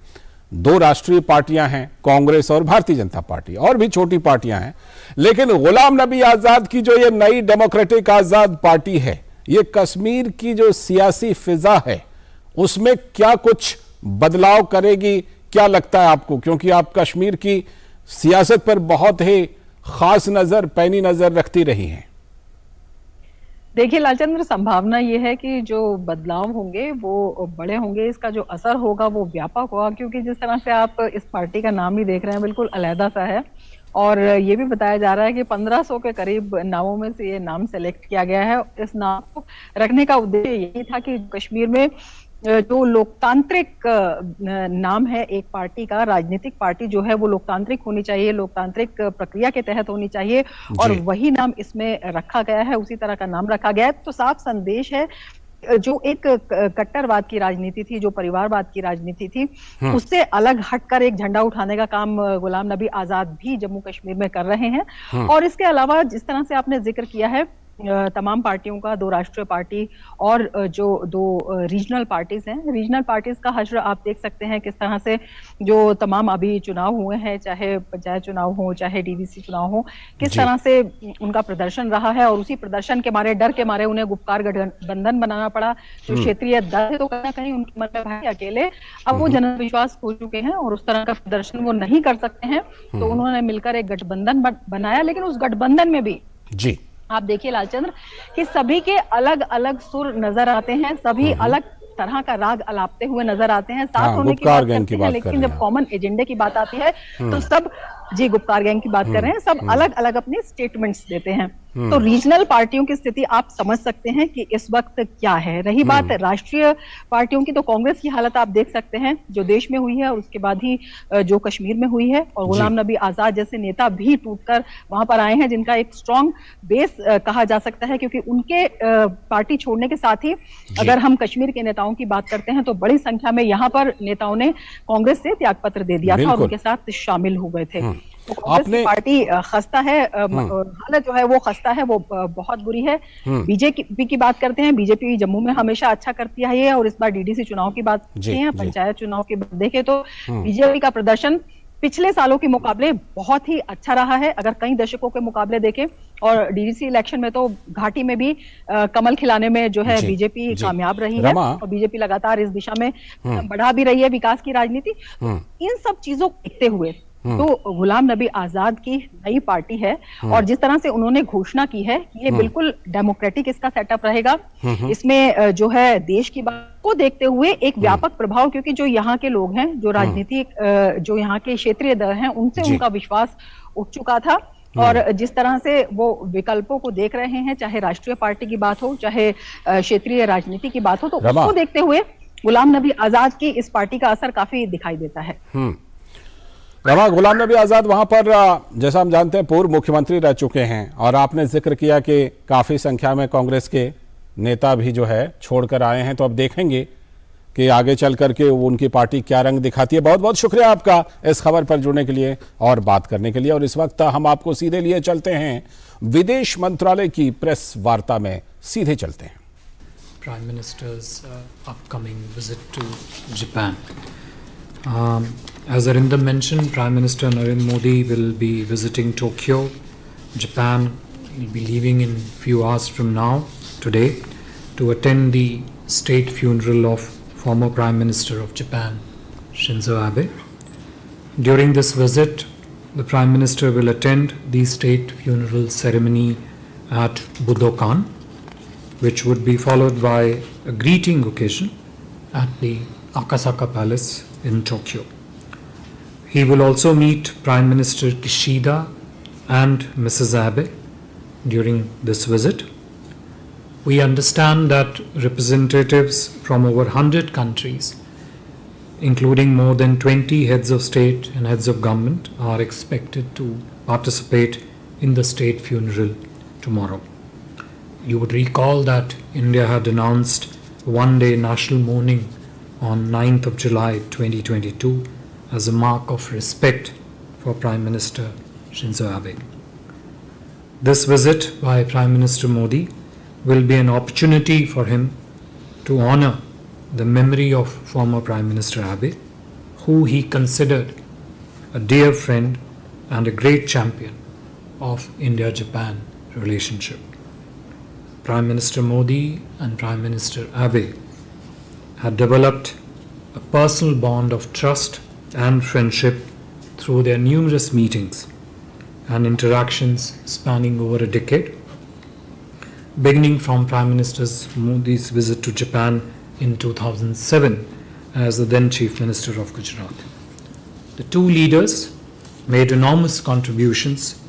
दो राष्ट्रीय पार्टियां हैं, कांग्रेस और भारतीय जनता पार्टी, और भी छोटी पार्टियां हैं। लेकिन गुलाम नबी आजाद की जो ये नई डेमोक्रेटिक आजाद पार्टी है, ये कश्मीर की जो सियासी फिजा है उसमें क्या कुछ बदलाव करेगी, क्या लगता है आपको? क्योंकि आप कश्मीर की सियासत पर बहुत ही खास नजर, पैनी नजर रखती रही हैं। देखिए लालचंद्र, संभावना ये है कि जो बदलाव होंगे वो बड़े होंगे, इसका जो असर होगा वो व्यापक होगा, क्योंकि जिस तरह से आप इस पार्टी का नाम ही देख रहे हैं बिल्कुल अलहदा सा है। और ये भी बताया जा रहा है कि 1500 के करीब नामों में से ये नाम सेलेक्ट किया गया है। इस नाम को रखने का उद्देश्य यही था कि कश्मीर में जो लोकतांत्रिक नाम है एक पार्टी का, राजनीतिक पार्टी जो है वो लोकतांत्रिक होनी चाहिए, लोकतांत्रिक प्रक्रिया के तहत होनी चाहिए, और वही नाम इसमें रखा गया है, उसी तरह का नाम रखा गया है। तो साफ संदेश है, जो एक कट्टरवाद की राजनीति थी, जो परिवारवाद की राजनीति थी, उससे अलग हटकर एक झंडा उठाने का काम गुलाम नबी आजाद भी जम्मू कश्मीर में कर रहे हैं। और इसके अलावा जिस तरह से आपने जिक्र किया है तमाम पार्टियों का, दो राष्ट्रीय पार्टी और जो दो रीजनल पार्टीज हैं, रीजनल पार्टीज का हश्र आप देख सकते हैं किस तरह से जो तमाम अभी चुनाव हुए हैं, चाहे पंचायत चुनाव हो, चाहे डीवीसी चुनाव हो, किस तरह से उनका प्रदर्शन रहा है। और उसी प्रदर्शन के मारे, डर के मारे उन्हें गुप्कार गठबंधन बनाना पड़ा। जो क्षेत्रीय दल है तो कहीं ना कहीं उनके मन में भाई अकेले अब वो जनविश्वास खो चुके हैं और उस तरह का प्रदर्शन वो नहीं कर सकते हैं, तो उन्होंने मिलकर एक गठबंधन बनाया। लेकिन उस गठबंधन में भी जी आप देखिए लालचंद्र कि सभी के अलग अलग सुर नजर आते हैं, सभी अलग तरह का राग अलापते हुए नजर आते हैं, साथ होने की बात करते हैं, लेकिन जब कॉमन एजेंडे की बात आती है तो सब, जी गुप्कार गैंग की बात कर रहे हैं, सब अलग अलग अपने स्टेटमेंट्स देते हैं। तो रीजनल पार्टियों की स्थिति आप समझ सकते हैं कि इस वक्त क्या है। रही बात राष्ट्रीय पार्टियों की, तो कांग्रेस की हालत आप देख सकते हैं जो देश में हुई है और उसके बाद ही जो कश्मीर में हुई है। और गुलाम नबी आजाद जैसे नेता भी टूटकर वहां पर आए हैं, जिनका एक स्ट्रॉन्ग बेस कहा जा सकता है, क्योंकि उनके पार्टी छोड़ने के साथ ही अगर हम कश्मीर के नेताओं की बात करते हैं तो बड़ी संख्या में यहाँ पर नेताओं ने कांग्रेस से त्यागपत्र दे दिया था और उनके साथ शामिल हो गए थे। तो कांग्रेस पार्टी खस्ता है, हालत जो है वो खस्ता है, वो बहुत बुरी है। बीजेपी की बात करते हैं, बीजेपी जम्मू में हमेशा अच्छा करती है और इस बार डीडीसी चुनाव की बात करते हैं, पंचायत चुनाव की बात देखें तो बीजेपी का प्रदर्शन पिछले सालों के मुकाबले बहुत ही अच्छा रहा है। अगर कई दशकों के मुकाबले देखें, और डीडीसी इलेक्शन में तो घाटी में भी कमल खिलाने में जो है बीजेपी कामयाब रही है और बीजेपी लगातार इस दिशा में बढ़ा भी रही है विकास की राजनीति। इन सब चीजों को देखते हुए तो गुलाम नबी आजाद की नई पार्टी है और जिस तरह से उन्होंने घोषणा की है कि ये बिल्कुल डेमोक्रेटिक इसका सेटअप रहेगा, इसमें जो है देश की बात को देखते हुए एक व्यापक प्रभाव, क्योंकि जो यहाँ के लोग हैं, जो राजनीतिक जो यहाँ के क्षेत्रीय दल हैं, उनसे उनका विश्वास उठ चुका था। और जिस तरह से वो विकल्पों को देख रहे हैं, चाहे राष्ट्रीय पार्टी की बात हो, चाहे क्षेत्रीय राजनीति की बात हो, तो उसको देखते हुए गुलाम नबी आजाद की इस पार्टी का असर काफी दिखाई देता है। रमा, गुलाम नबी आजाद वहां पर जैसा हम जानते हैं पूर्व मुख्यमंत्री रह चुके हैं और आपने जिक्र किया कि काफी संख्या में कांग्रेस के नेता भी जो है छोड़कर आए हैं, तो अब देखेंगे कि आगे चल करके उनकी पार्टी क्या रंग दिखाती है। बहुत बहुत शुक्रिया आपका इस खबर पर जुड़ने के लिए और बात करने के लिए। और इस वक्त हम आपको सीधे लिए चलते हैं विदेश मंत्रालय की प्रेस वार्ता में, सीधे चलते हैं। Prime Minister's upcoming visit to Japan. As Arindam mentioned, Prime Minister Narendra Modi will be visiting Tokyo, Japan. He'll be leaving in few hours from now, today, to attend the state funeral of former Prime Minister of Japan, Shinzo Abe. During this visit, the Prime Minister will attend the state funeral ceremony at Budokan, which would be followed by a greeting occasion at the Akasaka Palace in Tokyo. He will also meet Prime Minister Kishida and Mrs. Abe during this visit. We understand that representatives from over 100 countries, including more than 20 heads of state and heads of government, are expected to participate in the state funeral tomorrow. You would recall that India had announced one-day national mourning on 9th of July 2022 as a mark of respect for Prime Minister Shinzo Abe. This visit by Prime Minister Modi will be an opportunity for him to honor the memory of former Prime Minister Abe, who he considered a dear friend and a great champion of India-Japan relationship. Prime Minister Modi and Prime Minister Abe had developed a personal bond of trust and friendship through their numerous meetings and interactions spanning over a decade, beginning from Prime Minister Modi's visit to Japan in 2007 as the then Chief Minister of Gujarat. The two leaders made enormous contributions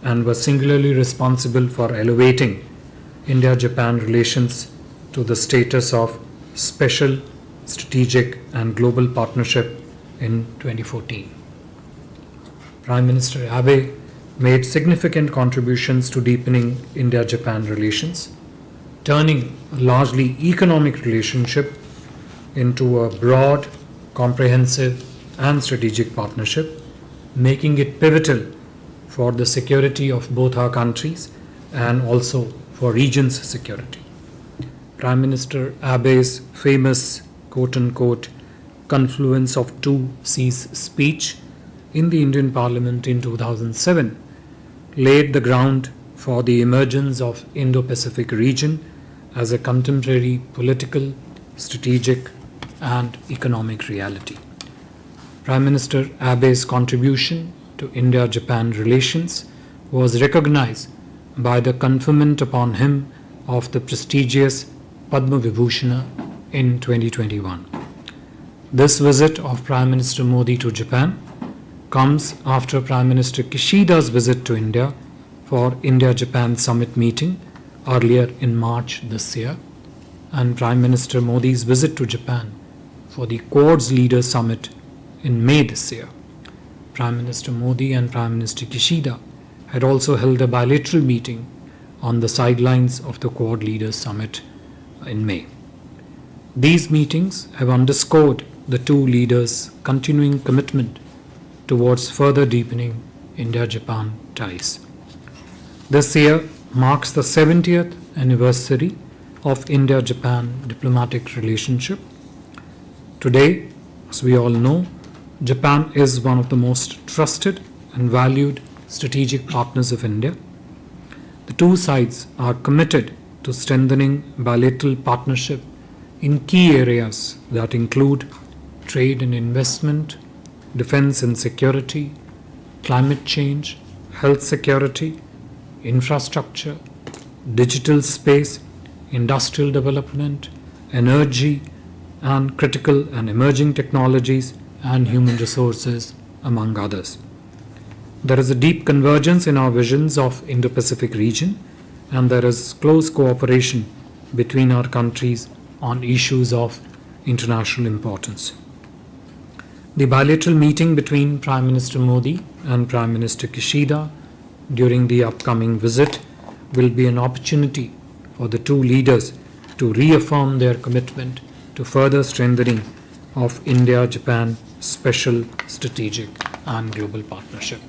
and were singularly responsible for elevating India-Japan relations to the status of special, strategic and global partnership in 2014. Prime Minister Abe made significant contributions to deepening India-Japan relations, turning a largely economic relationship into a broad, comprehensive and strategic partnership, making it pivotal for the security of both our countries and also for region's security. Prime Minister Abe's famous quote-unquote confluence of two seas speech in the Indian Parliament in 2007 laid the ground for the emergence of Indo-Pacific region as a contemporary political, strategic and economic reality. Prime Minister Abe's contribution to India-Japan relations was recognized by the conferment upon him of the prestigious Padma Vibhushana in 2021. This visit of Prime Minister Modi to Japan comes after Prime Minister Kishida's visit to India for India-Japan Summit meeting earlier in March this year, and Prime Minister Modi's visit to Japan for the Quad's Leaders Summit in May this year. Prime Minister Modi and Prime Minister Kishida had also held a bilateral meeting on the sidelines of the Quad Leaders Summit in May. These meetings have underscored the two leaders' continuing commitment towards further deepening India-Japan ties. This year marks the 70th anniversary of India-Japan diplomatic relationship. Today, as we all know, Japan is one of the most trusted and valued strategic partners of India. The two sides are committed to strengthening bilateral partnership in key areas that include trade and investment, defense and security, climate change, health security, infrastructure, digital space, industrial development, energy, and critical and emerging technologies and human resources, among others. There is a deep convergence in our visions of Indo-Pacific region, and there is close cooperation between our countries on issues of international importance. The bilateral meeting between Prime Minister Modi and Prime Minister Kishida during the upcoming visit will be an opportunity for the two leaders to reaffirm their commitment to further strengthening of India-Japan special, strategic and global partnership.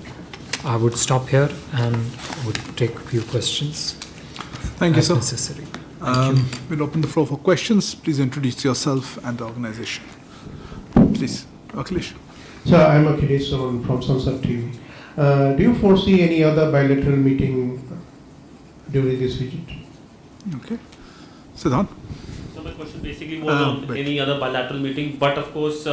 I would stop here and would take a few questions. Thank you, sir. Necessary. We'll open the floor for questions. Please introduce yourself and the organization. Please, Akhilesh. Sir, I'm Akhilesh from Sansad TV. Do you foresee any other bilateral meeting during this visit? Okay. Siddhant. So my question basically was on any other bilateral meeting, but of course,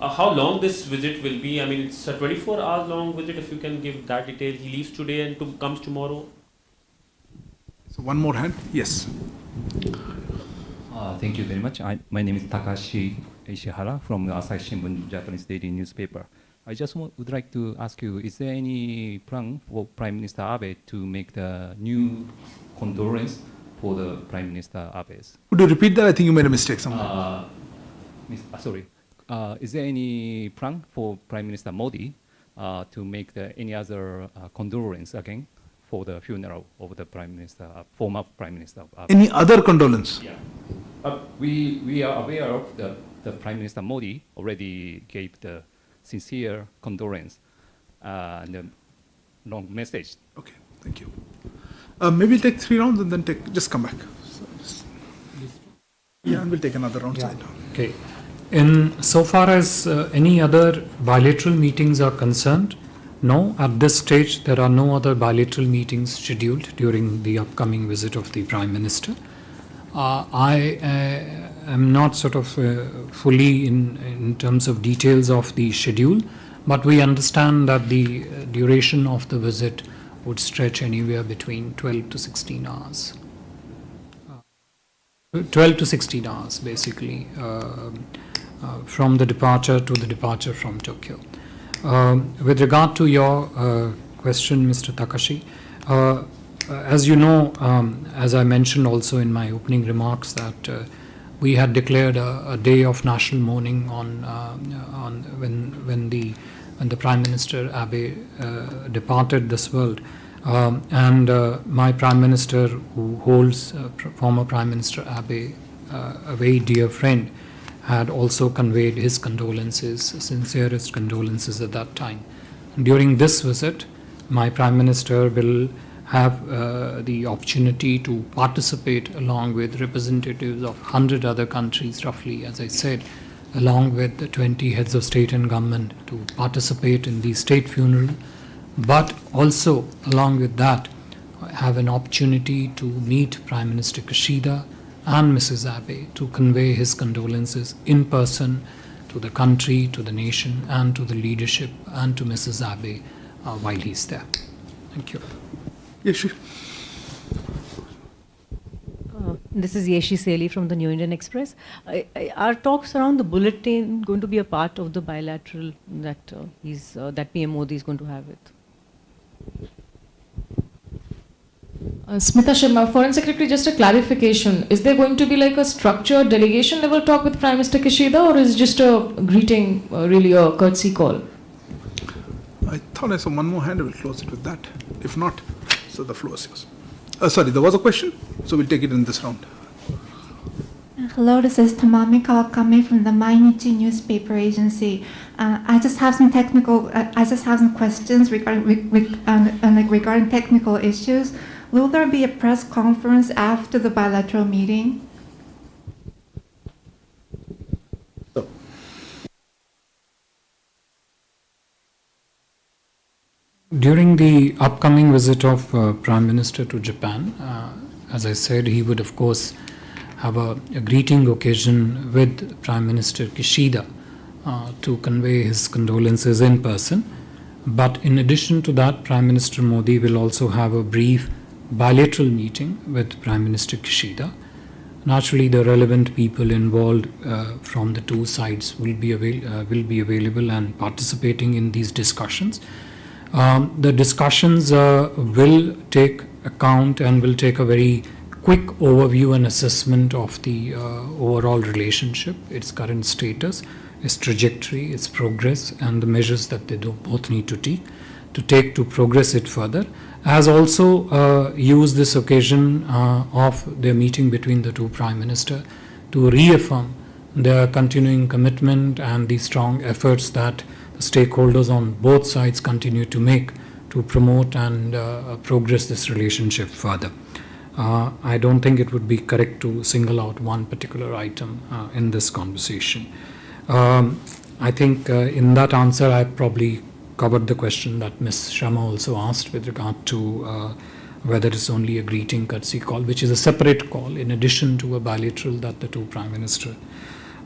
how long this visit will be? I mean, it's a 24 hours long visit, if you can give that detail. He leaves today and comes tomorrow. So one more hand. Yes. Thank you very much. My name is Takashi Ishihara from the Asahi Shimbun, Japanese daily newspaper. I just would like to ask you, is there any plan for Prime Minister Abe to make the new condolence for the Prime Minister Abe's? Would you repeat that? I think you made a mistake somewhere. Sorry. Is there any plan for Prime Minister Modi to make any other condolence again for the funeral of the Prime Minister, former Prime Minister Abe? Any other condolence? Yeah. We are aware of the Prime Minister Modi already gave the sincere condolence and a long message. Okay, thank you. Maybe we'll take 3 rounds and then just come back. And we'll take another round. Yeah. Okay. So far as any other bilateral meetings are concerned, no, at this stage there are no other bilateral meetings scheduled during the upcoming visit of the Prime Minister. I am not sort of fully in terms of details of the schedule, but we understand that the duration of the visit would stretch anywhere between 12 to 16 hours. 12 to 16 hours, basically, from the departure to the departure from Tokyo. With regard to your question, Mr. Takashi, as you know, as I mentioned also in my opening remarks, that we had declared a day of national mourning on when the Prime Minister Abe departed this world, and my Prime Minister, who holds former Prime Minister Abe, a very dear friend, had also conveyed his condolences, sincerest condolences at that time. During this visit, my Prime Minister will have the opportunity to participate along with representatives of 100 other countries, roughly, as I said, along with the 20 heads of state and government, to participate in the state funeral, but also along with that have an opportunity to meet Prime Minister Kishida and Mrs. Abe to convey his condolences in person to the country, to the nation, and to the leadership, and to Mrs. Abe while he's there. Thank you. Yeshi. This is Yeshi Seli from the New Indian Express. Are talks around the bulletin going to be a part of the bilateral that PM Modi is going to have with? Smita Sharma, Foreign Secretary, just a clarification. Is there going to be like a structured delegation level talk with Prime Minister Kishida, or is it just a greeting, really a courtesy call? I thought I saw one more hand. I will close it with that. If not, so the floor is yours. Sorry, there was a question, so we'll take it in this round. Hello, this is Tamami Kawakami from the Mainichi newspaper agency. I just have some questions regarding technical issues. Will there be a press conference after the bilateral meeting? During the upcoming visit of Prime Minister to Japan, as I said, he would of course have a greeting occasion with Prime Minister Kishida to convey his condolences in person. But in addition to that, Prime Minister Modi will also have a brief bilateral meeting with Prime Minister Kishida. Naturally, the relevant people involved from the two sides will be available and participating in these discussions. The discussions will take account and will take a very quick overview and assessment of the overall relationship, its current status, its trajectory, its progress, and the measures that they both need to take to progress it further, as also use this occasion of their meeting between the two Prime Ministers to reaffirm their continuing commitment and the strong efforts that the stakeholders on both sides continue to make to promote and progress this relationship further. I don't think it would be correct to single out one particular item in this conversation. I think in that answer I probably covered the question that Ms. Sharma also asked with regard to whether it's only a greeting courtesy call, which is a separate call in addition to a bilateral that the two Prime Ministers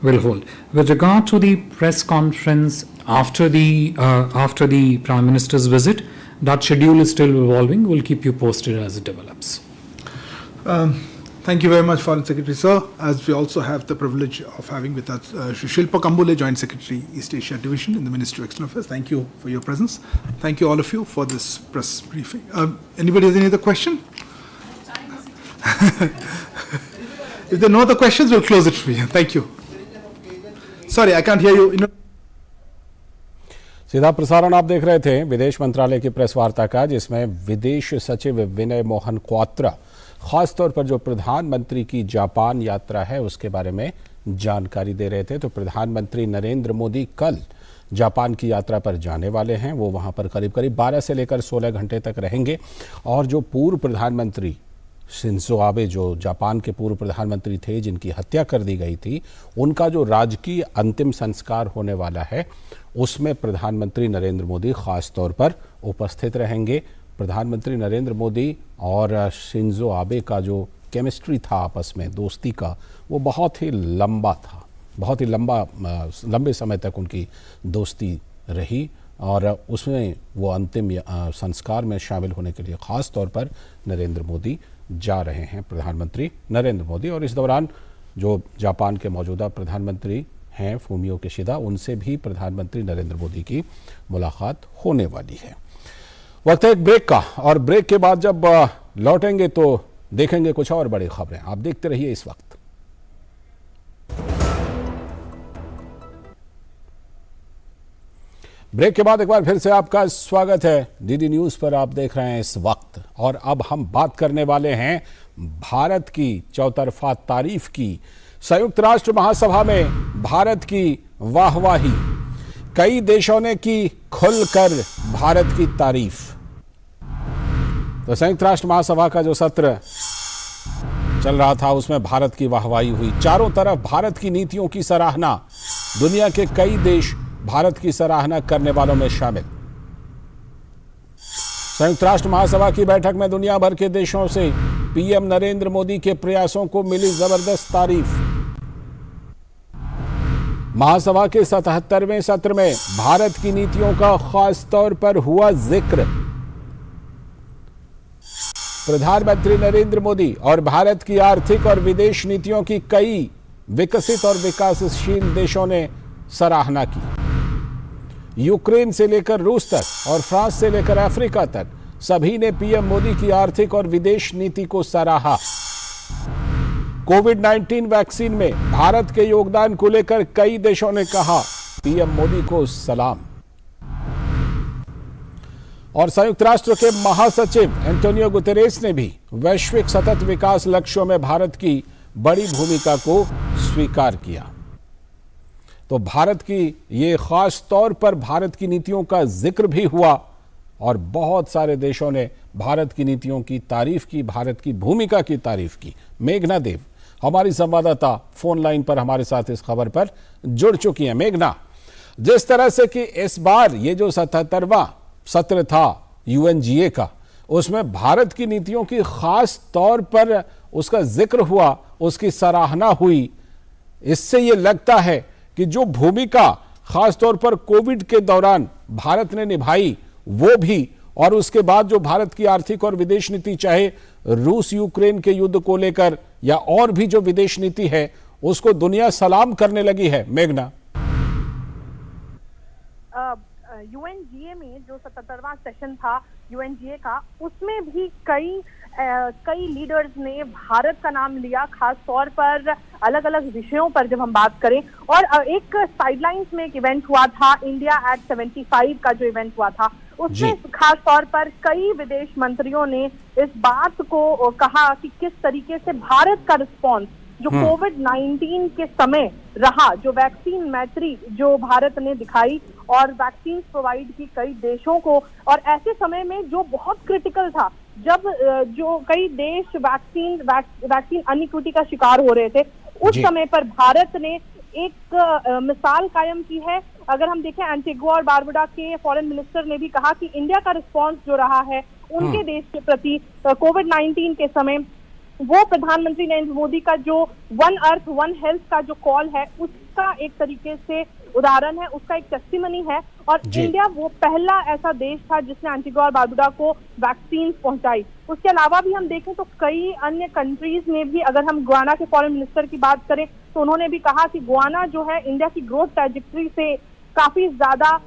will hold. With regard to the press conference after the Prime Minister's visit, that schedule is still evolving. We'll keep you posted as it develops. Thank you very much, Foreign Secretary, sir. As we also have the privilege of having with us Shri Shilpa Kambole, Joint Secretary, East Asia Division in the Ministry of External Affairs. Thank you for your presence. Thank you all of you for this press briefing. Anybody has any other question? If there are no other questions, we'll close it for you. Thank you. Sorry, I can't hear you. सीधा प्रसारण आप देख रहे थे विदेश मंत्रालय की press वार्ता का, जिसमें विदेश सचिव विनय मोहन क्वात्रा खासतौर पर जो प्रधानमंत्री की जापान यात्रा है उसके बारे में जानकारी दे रहे थे। तो प्रधानमंत्री नरेंद्र मोदी कल जापान की यात्रा पर जाने वाले हैं। वो वहां पर करीब 12 से लेकर 16 घंटे तक रहेंगे। और जो पूर्व प्रधानमंत्री शिंजो आबे, जो जापान के पूर्व प्रधानमंत्री थे जिनकी हत्या कर दी गई थी, उनका जो राजकीय अंतिम संस्कार होने वाला है उसमें प्रधानमंत्री नरेंद्र मोदी खास तौर पर उपस्थित रहेंगे। प्रधानमंत्री नरेंद्र मोदी और शिंजो आबे का जो केमिस्ट्री था आपस में, दोस्ती का, वो बहुत ही लंबा था। बहुत ही लंबे समय तक उनकी दोस्ती रही और उसमें वो अंतिम संस्कार में शामिल होने के लिए ख़ास तौर पर नरेंद्र मोदी जा रहे हैं, प्रधानमंत्री नरेंद्र मोदी। और इस दौरान जो जापान के मौजूदा प्रधानमंत्री हैं फूमियो किशिदा, उनसे भी प्रधानमंत्री नरेंद्र मोदी की मुलाकात होने वाली है। वक्त है एक ब्रेक का, और ब्रेक के बाद जब लौटेंगे तो देखेंगे कुछ और बड़ी खबरें। आप देखते रहिए इस वक्त। ब्रेक के बाद एक बार फिर से आपका स्वागत है। डीडी न्यूज पर आप देख रहे हैं इस वक्त, और अब हम बात करने वाले हैं भारत की चौतरफा तारीफ की। संयुक्त राष्ट्र महासभा में भारत की वाहवाही, कई देशों ने की खुलकर भारत की तारीफ। तो संयुक्त राष्ट्र महासभा का जो सत्र चल रहा था उसमें भारत की वाहवाही हुई। चारों तरफ भारत की नीतियों की सराहना, दुनिया के कई देश भारत की सराहना करने वालों में शामिल। संयुक्त राष्ट्र महासभा की बैठक में दुनिया भर के देशों से पीएम नरेंद्र मोदी के प्रयासों को मिली जबरदस्त तारीफ। महासभा के 77वें सत्र में भारत की नीतियों का खास तौर पर हुआ जिक्र। प्रधानमंत्री नरेंद्र मोदी और भारत की आर्थिक और विदेश नीतियों की कई विकसित और विकासशील देशों ने सराहना की। यूक्रेन से लेकर रूस तक और फ्रांस से लेकर अफ्रीका तक सभी ने पीएम मोदी की आर्थिक और विदेश नीति को सराहा। कोविड-19 वैक्सीन में भारत के योगदान को लेकर कई देशों ने कहा पीएम मोदी को सलाम। और संयुक्त राष्ट्र के महासचिव एंटोनियो गुतेरेस ने भी वैश्विक सतत विकास लक्ष्यों में भारत की बड़ी भूमिका को स्वीकार किया। तो भारत की ये खास तौर पर भारत की नीतियों का जिक्र भी हुआ और बहुत सारे देशों ने भारत की नीतियों की तारीफ की, भारत की भूमिका की तारीफ की। मेघना देव हमारी संवाददाता फोन लाइन पर हमारे साथ इस खबर पर जुड़ चुकी हैं। मेघना, जिस तरह से कि इस बार ये जो 77वां सत्र था यूएनजीए का, उसमें भारत की नीतियों की खास तौर पर उसका जिक्र हुआ, उसकी सराहना हुई, इससे ये लगता है कि जो भूमिका खासतौर पर कोविड के दौरान भारत ने निभाई वो भी, और उसके बाद जो भारत की आर्थिक और विदेश नीति, चाहे रूस यूक्रेन के युद्ध को लेकर या और भी जो विदेश नीति है, उसको दुनिया सलाम करने लगी है। मेघना, यूएनजीए में जो 77वां सेशन था यूएनजीए का, उसमें भी कई लीडर्स ने भारत का नाम लिया, खास तौर पर अलग अलग विषयों पर जब हम बात करें। और एक साइडलाइंस में एक इवेंट हुआ था, इंडिया एट 75 का जो इवेंट हुआ था, उसमें खास तौर पर कई विदेश मंत्रियों ने इस बात को कहा कि किस तरीके से भारत का रिस्पॉन्स जो कोविड-19 के समय रहा, जो वैक्सीन मैत्री जो भारत ने दिखाई और वैक्सीन प्रोवाइड की कई देशों को, और ऐसे समय में जो बहुत क्रिटिकल था, जब जो कई देश वैक्सीन अनिक्विटी का शिकार हो रहे थे, उस समय पर भारत ने एक मिसाल कायम की है। अगर हम देखें, एंटीगुआ और बारबुडा के फॉरेन मिनिस्टर ने भी कहा कि इंडिया का रिस्पॉन्स जो रहा है उनके देश के प्रति कोविड-19 के समय, वो प्रधानमंत्री नरेंद्र मोदी का जो वन अर्थ वन हेल्थ का जो कॉल है, उसका एक तरीके से उदाहरण है, उसका एक टेस्टिमनी है। और इंडिया वो पहला ऐसा देश था जिसने एंटीगा और बारबुडा को वैक्सीन पहुंचाई। उसके अलावा भी हम देखें तो कई अन्य कंट्रीज ने भी, अगर हम गुआना के फॉरेन मिनिस्टर की बात करें तो उन्होंने भी कहा कि गुआना जो है इंडिया की ग्रोथ ट्रैजेक्टरी से काफी ज्यादा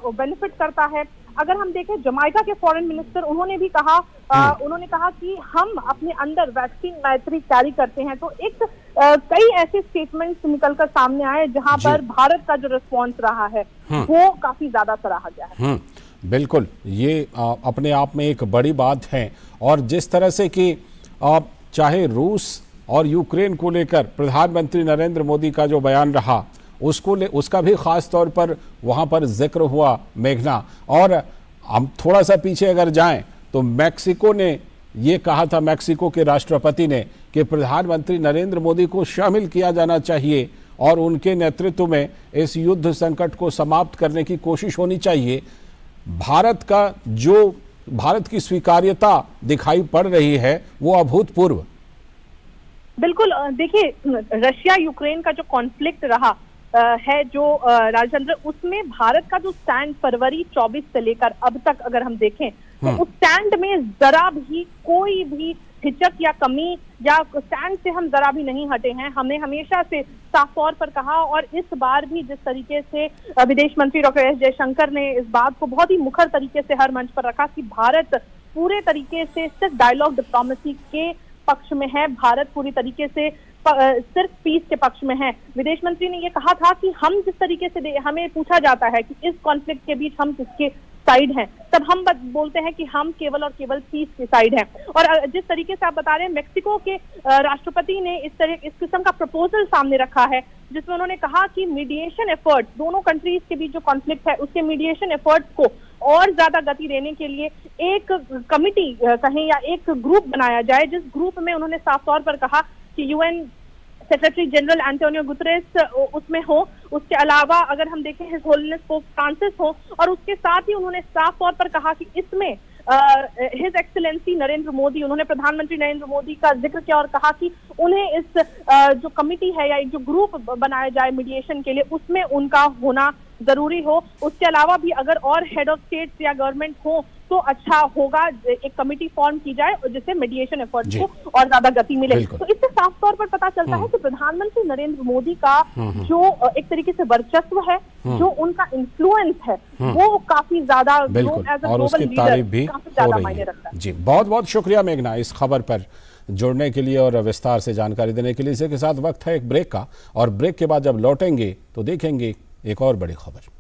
बेनिफिट करता है। अगर हम देखें जमाइका के फॉरेन मिनिस्टर, उन्होंने भी कहा कि हम अपने अंदर वैक्सीन मैत्री कैरी करते हैं। तो एक कई ऐसे स्टेटमेंट्स निकलकर सामने आए जहां पर भारत का जो रिस्पॉन्स रहा है वो काफी ज्यादा सराहा गया है। बिल्कुल, ये अपने आप में एक बड़ी बात है। और जिस तरह से कि चाहे रूस और यूक्रेन को लेकर प्रधानमंत्री नरेंद्र मोदी का जो बयान रहा, उसका भी खास तौर पर वहाँ पर जिक्र हुआ मेघना। और हम थोड़ा सा पीछे अगर जाएं तो मैक्सिको ने ये कहा था, मैक्सिको के राष्ट्रपति ने, कि प्रधानमंत्री नरेंद्र मोदी को शामिल किया जाना चाहिए और उनके नेतृत्व में इस युद्ध संकट को समाप्त करने की कोशिश होनी चाहिए। भारत की स्वीकार्यता दिखाई पड़ रही है वो अभूतपूर्व। बिल्कुल, देखिए रशिया यूक्रेन का जो कॉन्फ्लिक्ट रहा है जो राजचंद्र, उसमें भारत का जो स्टैंड फरवरी 24 से लेकर अब तक अगर हम देखें तो उस स्टैंड में जरा भी कोई भी हिचक या कमी या स्टैंड से हम जरा भी नहीं हटे हैं। हमने हमेशा से साफ तौर पर कहा, और इस बार भी जिस तरीके से विदेश मंत्री डॉक्टर एस जयशंकर ने इस बात को बहुत ही मुखर तरीके से हर मंच पर रखा कि भारत पूरे तरीके से सिर्फ डायलॉग डिप्लोमेसी के पक्ष में है, भारत पूरी तरीके से सिर्फ पीस के पक्ष में है। विदेश मंत्री ने ये कहा था कि हम जिस तरीके से हमें पूछा जाता है कि इस कॉन्फ्लिक्ट के बीच हम किसके साइड हैं, तब हम बोलते हैं कि हम केवल और केवल पीस के साइड हैं। और जिस तरीके से आप बता रहे हैं, मेक्सिको के राष्ट्रपति ने इस किस्म का प्रपोजल सामने रखा है जिसमें उन्होंने कहा कि मीडिएशन एफर्ट्स, दोनों कंट्रीज के बीच जो कॉन्फ्लिक्ट है उसके मीडिएशन एफर्ट्स को और ज्यादा गति देने के लिए एक कमिटी कहें या एक ग्रुप बनाया जाए, जिस ग्रुप में उन्होंने साफ तौर पर कहा कि UN secretary general Antonio Guterres उसमें हो, उसके अलावा अगर हम देखें हिज होलीनेस पोप फ्रांसिस हो, और उसके साथ ही उन्होंने साफ तौर पर कहा कि इसमें हिज एक्सीलेंसी नरेंद्र मोदी, उन्होंने प्रधानमंत्री नरेंद्र मोदी का जिक्र किया और कहा कि उन्हें इस जो कमिटी है या एक जो ग्रुप बनाया जाए मीडिएशन के लिए, उसमें उनका होना जरूरी हो। उसके अलावा भी अगर और हेड ऑफ स्टेट या गवर्नमेंट हो तो अच्छा होगा, एक कमिटी फॉर्म की जाए और जिससे मीडिएशन एफर्ट को और ज्यादा गति मिले। तो इससे साफ तौर पर पता चलता है कि प्रधानमंत्री नरेंद्र मोदी का जो एक तरीके से वर्चस्व है, जो उनका इन्फ्लुएंस है, वो काफी ज्यादा और उसकी तारीफ भी हो रही है। जी, बहुत बहुत शुक्रिया मेघना इस खबर पर जुड़ने के लिए और विस्तार से जानकारी देने के लिए। इसी के साथ वक्त है एक ब्रेक का, और ब्रेक के बाद जब लौटेंगे तो देखेंगे एक और बड़ी खबर।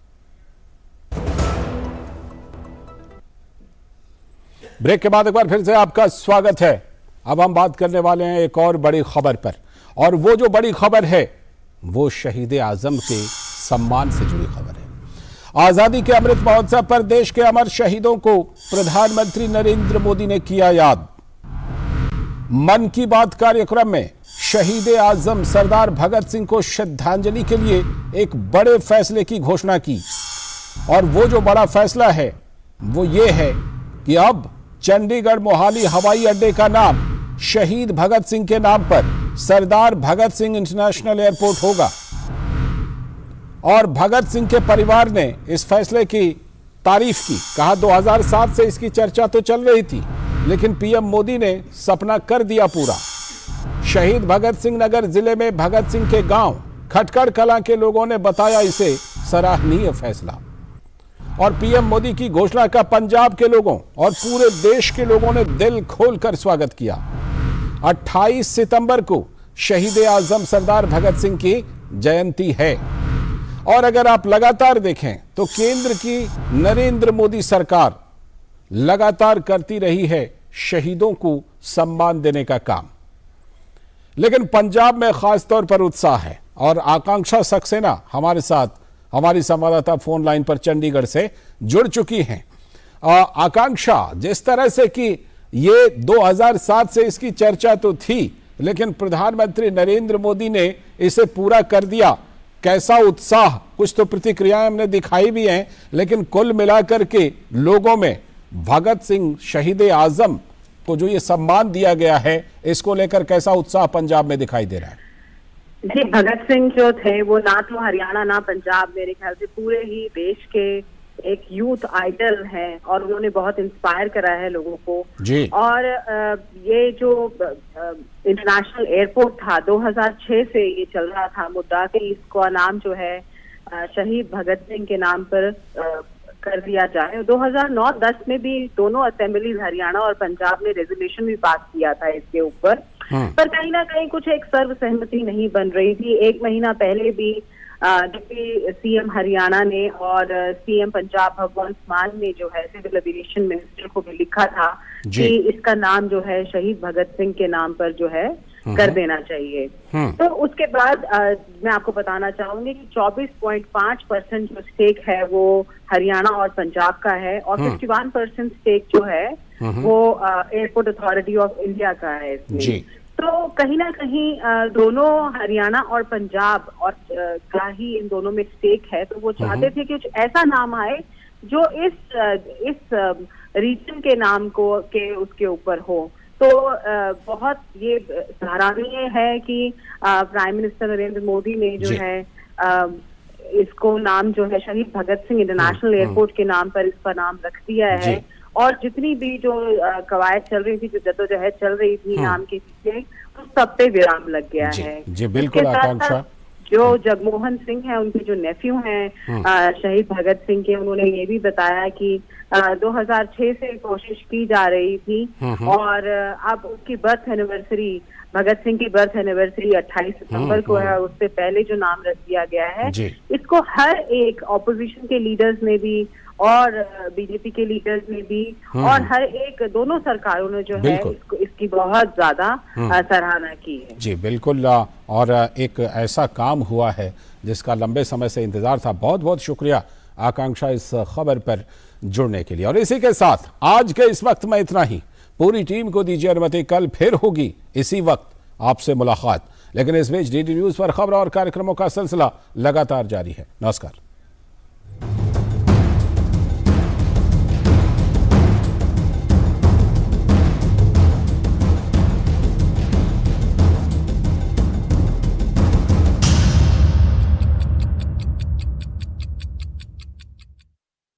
ब्रेक के बाद एक बार फिर से आपका स्वागत है। अब हम बात करने वाले हैं एक और बड़ी खबर पर, और वो जो बड़ी खबर है वो शहीद आजम के सम्मान से जुड़ी खबर है। आजादी के अमृत महोत्सव पर देश के अमर शहीदों को प्रधानमंत्री नरेंद्र मोदी ने किया याद। मन की बात कार्यक्रम में शहीद आजम सरदार भगत सिंह को श्रद्धांजलि के लिए एक बड़े फैसले की घोषणा की, और वो जो बड़ा फैसला है वो ये है कि अब चंडीगढ़ मोहाली हवाई अड्डे का नाम शहीद भगत सिंह के नाम पर सरदार भगत सिंह इंटरनेशनल एयरपोर्ट होगा। और भगत सिंह के परिवार ने इस फैसले की तारीफ की, कहा 2007 से इसकी चर्चा तो चल रही थी, लेकिन पीएम मोदी ने सपना कर दिया पूरा। शहीद भगत सिंह नगर जिले में भगत सिंह के गांव खटकड़ कलां के लोगों ने बताया इसे सराहनीय फैसला, और पीएम मोदी की घोषणा का पंजाब के लोगों और पूरे देश के लोगों ने दिल खोलकर स्वागत किया। 28 सितंबर को शहीद आजम सरदार भगत सिंह की जयंती है, और अगर आप लगातार देखें तो केंद्र की नरेंद्र मोदी सरकार लगातार करती रही है शहीदों को सम्मान देने का काम। लेकिन पंजाब में खास तौर पर उत्साह है, और आकांक्षा सक्सेना हमारे साथ, हमारी संवाददाता फोन लाइन पर चंडीगढ़ से जुड़ चुकी हैं। आकांक्षा, जिस तरह से कि ये 2007 से इसकी चर्चा तो थी, लेकिन प्रधानमंत्री नरेंद्र मोदी ने इसे पूरा कर दिया, कैसा उत्साह, कुछ तो प्रतिक्रियाएं हमने दिखाई भी हैं, लेकिन कुल मिलाकर के लोगों में भगत सिंह शहीद आजम को जो ये सम्मान दिया गया है, इसको लेकर कैसा उत्साह पंजाब में दिखाई दे रहा है? जी, भगत सिंह जो थे वो ना तो हरियाणा ना पंजाब, मेरे ख्याल से पूरे ही देश के एक यूथ आइडल है और उन्होंने बहुत इंस्पायर करा है लोगों को जी। और ये जो इंटरनेशनल एयरपोर्ट था 2006 से ये चल रहा था मुद्दा कि इसका नाम जो है शहीद भगत सिंह के नाम पर कर दिया जाए। 2009-10 में भी दोनों असेंबलीज हरियाणा और पंजाब ने रेजोल्यूशन भी पास किया था इसके ऊपर, पर कहीं ना कहीं कुछ एक सर्व सहमति नहीं बन रही थी। एक महीना पहले भी डिप्टी सीएम हरियाणा ने और सीएम पंजाब भगवंत मान ने जो है सिविल एविएशन मिनिस्टर को भी लिखा था कि इसका नाम जो है शहीद भगत सिंह के नाम पर जो है कर देना चाहिए। तो उसके बाद मैं आपको बताना चाहूंगी कि 24.5% जो स्टेक है वो हरियाणा और पंजाब का है और 51% स्टेक जो है वो एयरपोर्ट अथॉरिटी ऑफ इंडिया का है इसमें। तो कहीं ना कहीं दोनों हरियाणा और पंजाब और का ही इन दोनों में स्टेक है, तो वो चाहते थे कि कुछ ऐसा नाम आए जो इस रीजन के नाम को के उसके ऊपर हो। तो बहुत ये सराहनीय है कि प्राइम मिनिस्टर नरेंद्र मोदी ने जो है इसको नाम जो है शहीद भगत सिंह इंटरनेशनल एयरपोर्ट के नाम पर इसका नाम रख दिया है और जितनी भी जो कवायद चल रही थी, जो जद्दोजहद चल रही थी नाम के पीछे, उस सब पे विराम लग गया है। जी बिल्कुल आकांक्षा। जो जगमोहन सिंह है, उनके जो नेफ्यू हैं शहीद भगत सिंह के, उन्होंने ये भी बताया कि 2006 से कोशिश की जा रही थी और अब उसकी बर्थ एनिवर्सरी, भगत सिंह की बर्थ एनिवर्सरी 28 सितंबर को है, उससे पहले जो नाम रख दिया गया है, इसको हर एक ऑपोजिशन के लीडर्स ने भी और बीजेपी के लीडर्स ने भी और हर एक दोनों सरकारों ने जो है इसकी बहुत ज्यादा सराहना की है। जी बिल्कुल, और एक ऐसा काम हुआ है जिसका लंबे समय से इंतजार था। बहुत बहुत शुक्रिया आकांक्षा इस खबर पर जुड़ने के लिए। और इसी के साथ आज के इस वक्त में इतना ही। पूरी टीम को दीजिए अनुमति, कल फिर होगी इसी वक्त आपसे मुलाकात। लेकिन इस बीच डीडी न्यूज पर खबर और कार्यक्रमों का सिलसिला लगातार जारी है। नमस्कार।